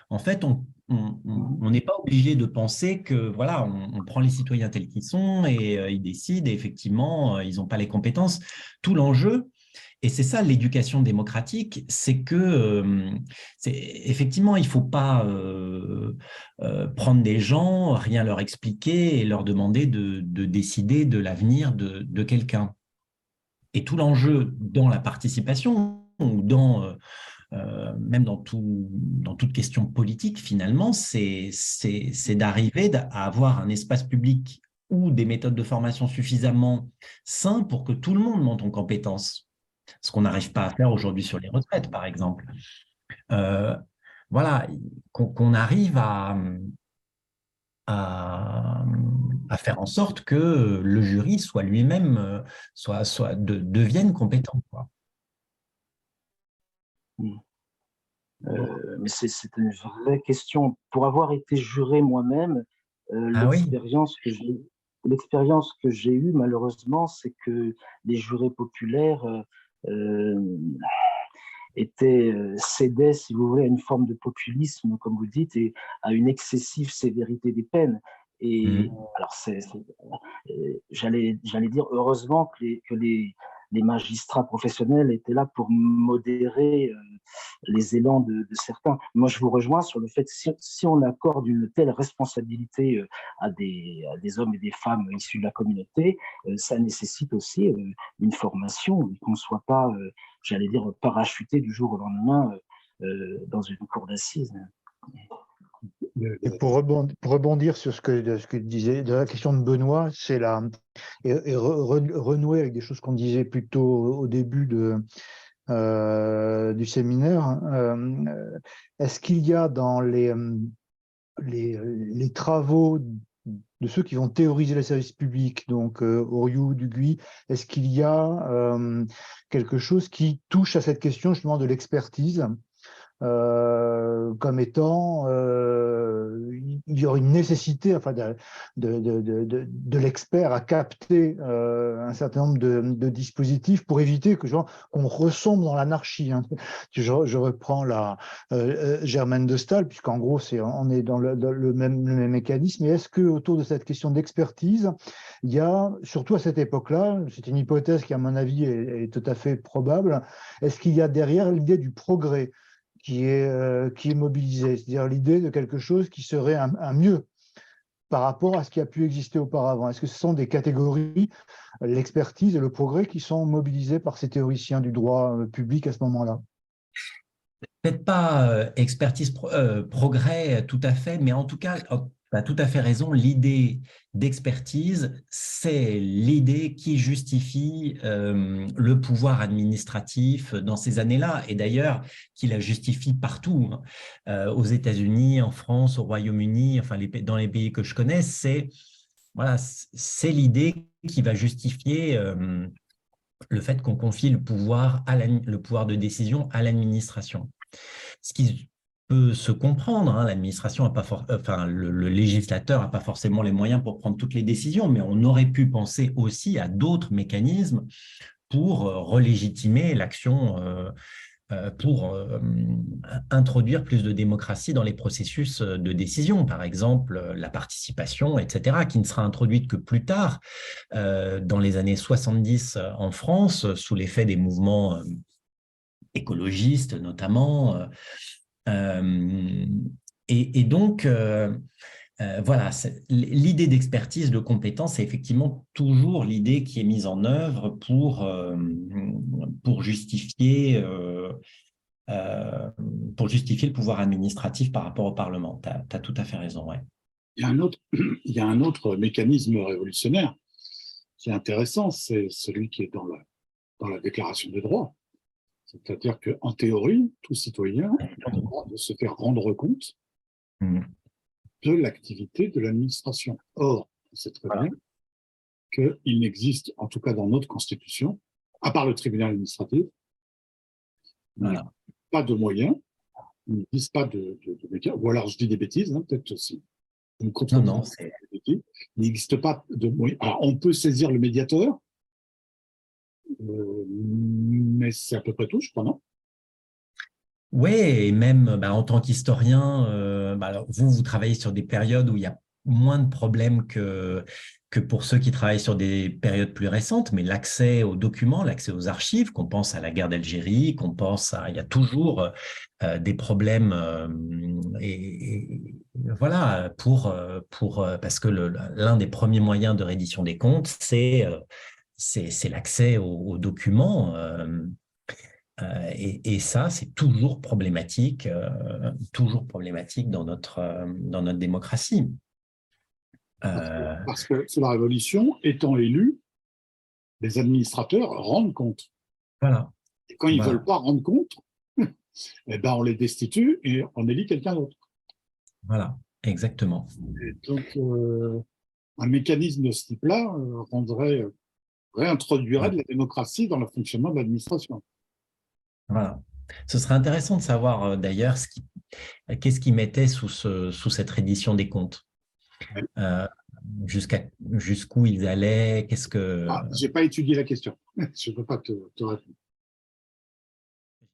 En fait, on n'est pas obligé de penser que voilà, on prend les citoyens tels qu'ils sont et ils décident et effectivement, ils n'ont pas les compétences. Tout l'enjeu, et c'est ça l'éducation démocratique, c'est que effectivement, il ne faut pas prendre des gens, rien leur expliquer et leur demander de décider de l'avenir de quelqu'un. Et tout l'enjeu dans la participation ou même dans toute question politique, finalement, c'est d'arriver à avoir un espace public ou des méthodes de formation suffisamment sains pour que tout le monde monte en compétences. Ce qu'on n'arrive pas à faire aujourd'hui sur les retraites, par exemple. Voilà, qu'on arrive à faire en sorte que le jury soit lui-même, devienne compétent, quoi. Mais c'est une vraie question. Pour avoir été juré moi-même, l'expérience que j'ai eue, malheureusement, c'est que les jurés populaires cédaient, si vous voulez, à une forme de populisme, comme vous dites, et à une excessive sévérité des peines. Et alors, j'allais dire heureusement que les magistrats professionnels étaient là pour modérer les élans de certains. Moi, je vous rejoins sur le fait que si on accorde une telle responsabilité à des hommes et des femmes issus de la communauté, ça nécessite aussi une formation, qu'on ne soit pas, j'allais dire, parachuté du jour au lendemain dans une cour d'assises. Et pour rebondir sur ce que tu disais, de la question de Benoît, c'est renouer avec des choses qu'on disait plutôt au début du séminaire. Est-ce qu'il y a dans les travaux de ceux qui vont théoriser les services publics, donc Oriou, Duguy, est-ce qu'il y a quelque chose qui touche à cette question justement de l'expertise comme étant, il y aurait une nécessité enfin, de l'expert à capter un certain nombre de dispositifs pour éviter qu'on ressemble dans l'anarchie. Hein. Je reprends Germaine de Staël, puisqu'en gros, on est dans le même mécanisme. Et est-ce qu'autour de cette question d'expertise, il y a, surtout à cette époque-là, c'est une hypothèse qui, à mon avis, est tout à fait probable, est-ce qu'il y a derrière l'idée du progrès qui est mobilisé, c'est-à-dire l'idée de quelque chose qui serait un mieux par rapport à ce qui a pu exister auparavant? Est-ce que ce sont des catégories, l'expertise et le progrès, qui sont mobilisés par ces théoriciens du droit public à ce moment-là? Peut-être pas expertise, progrès tout à fait, mais en tout cas, tu as tout à fait raison, l'idée d'expertise, c'est l'idée qui justifie le pouvoir administratif dans ces années-là, et d'ailleurs qui la justifie partout, hein. Aux États-Unis, en France, au Royaume-Uni, enfin dans les pays que je connais, c'est l'idée qui va justifier le fait qu'on confie le pouvoir de décision à l'administration. Ce qui peut se comprendre, hein, l'administration n'a pas le législateur n'a pas forcément les moyens pour prendre toutes les décisions, mais on aurait pu penser aussi à d'autres mécanismes pour relégitimer l'action, pour introduire plus de démocratie dans les processus de décision, par exemple la participation, etc., qui ne sera introduite que plus tard, dans les années 70 en France, sous l'effet des mouvements écologistes notamment. Et donc, voilà, l'idée d'expertise, de compétence, c'est effectivement toujours l'idée qui est mise en œuvre pour justifier le pouvoir administratif par rapport au Parlement. Tu as tout à fait raison, ouais. Il y a un autre mécanisme révolutionnaire qui est intéressant, c'est celui qui est dans la Déclaration des droits. C'est-à-dire qu'en théorie, tout citoyen a le droit de se faire rendre compte de l'activité de l'administration. Or, on sait très bien qu'il n'existe, en tout cas dans notre Constitution, à part le tribunal administratif, pas de moyens, il n'existe pas de mécanisme, ou alors je dis des bêtises, hein, peut-être aussi. Non, il n'existe pas de moyens. Alors, on peut saisir le médiateur, mais c'est à peu près tout, je crois, non? Oui, et même en tant qu'historien, alors vous travaillez sur des périodes où il y a moins de problèmes que pour ceux qui travaillent sur des périodes plus récentes, mais l'accès aux documents, l'accès aux archives, qu'on pense à la guerre d'Algérie, qu'on pense à… Il y a toujours des problèmes, et voilà, parce que l'un des premiers moyens de reddition des comptes, c'est l'accès aux documents. Et ça, c'est toujours problématique dans notre démocratie. Parce que sous la Révolution, étant élus, les administrateurs rendent compte. Voilà. Et quand ils ne veulent pas rendre compte, eh ben on les destitue et on élit quelqu'un d'autre. Voilà, exactement. Et donc, un mécanisme de ce type-là réintroduirait de la démocratie dans le fonctionnement de l'administration. Voilà. Ce serait intéressant de savoir d'ailleurs qu'est-ce qu'ils mettaient sous cette reddition des comptes. Jusqu'où ils allaient, qu'est-ce que… Je n'ai pas étudié la question, je ne peux pas te répondre.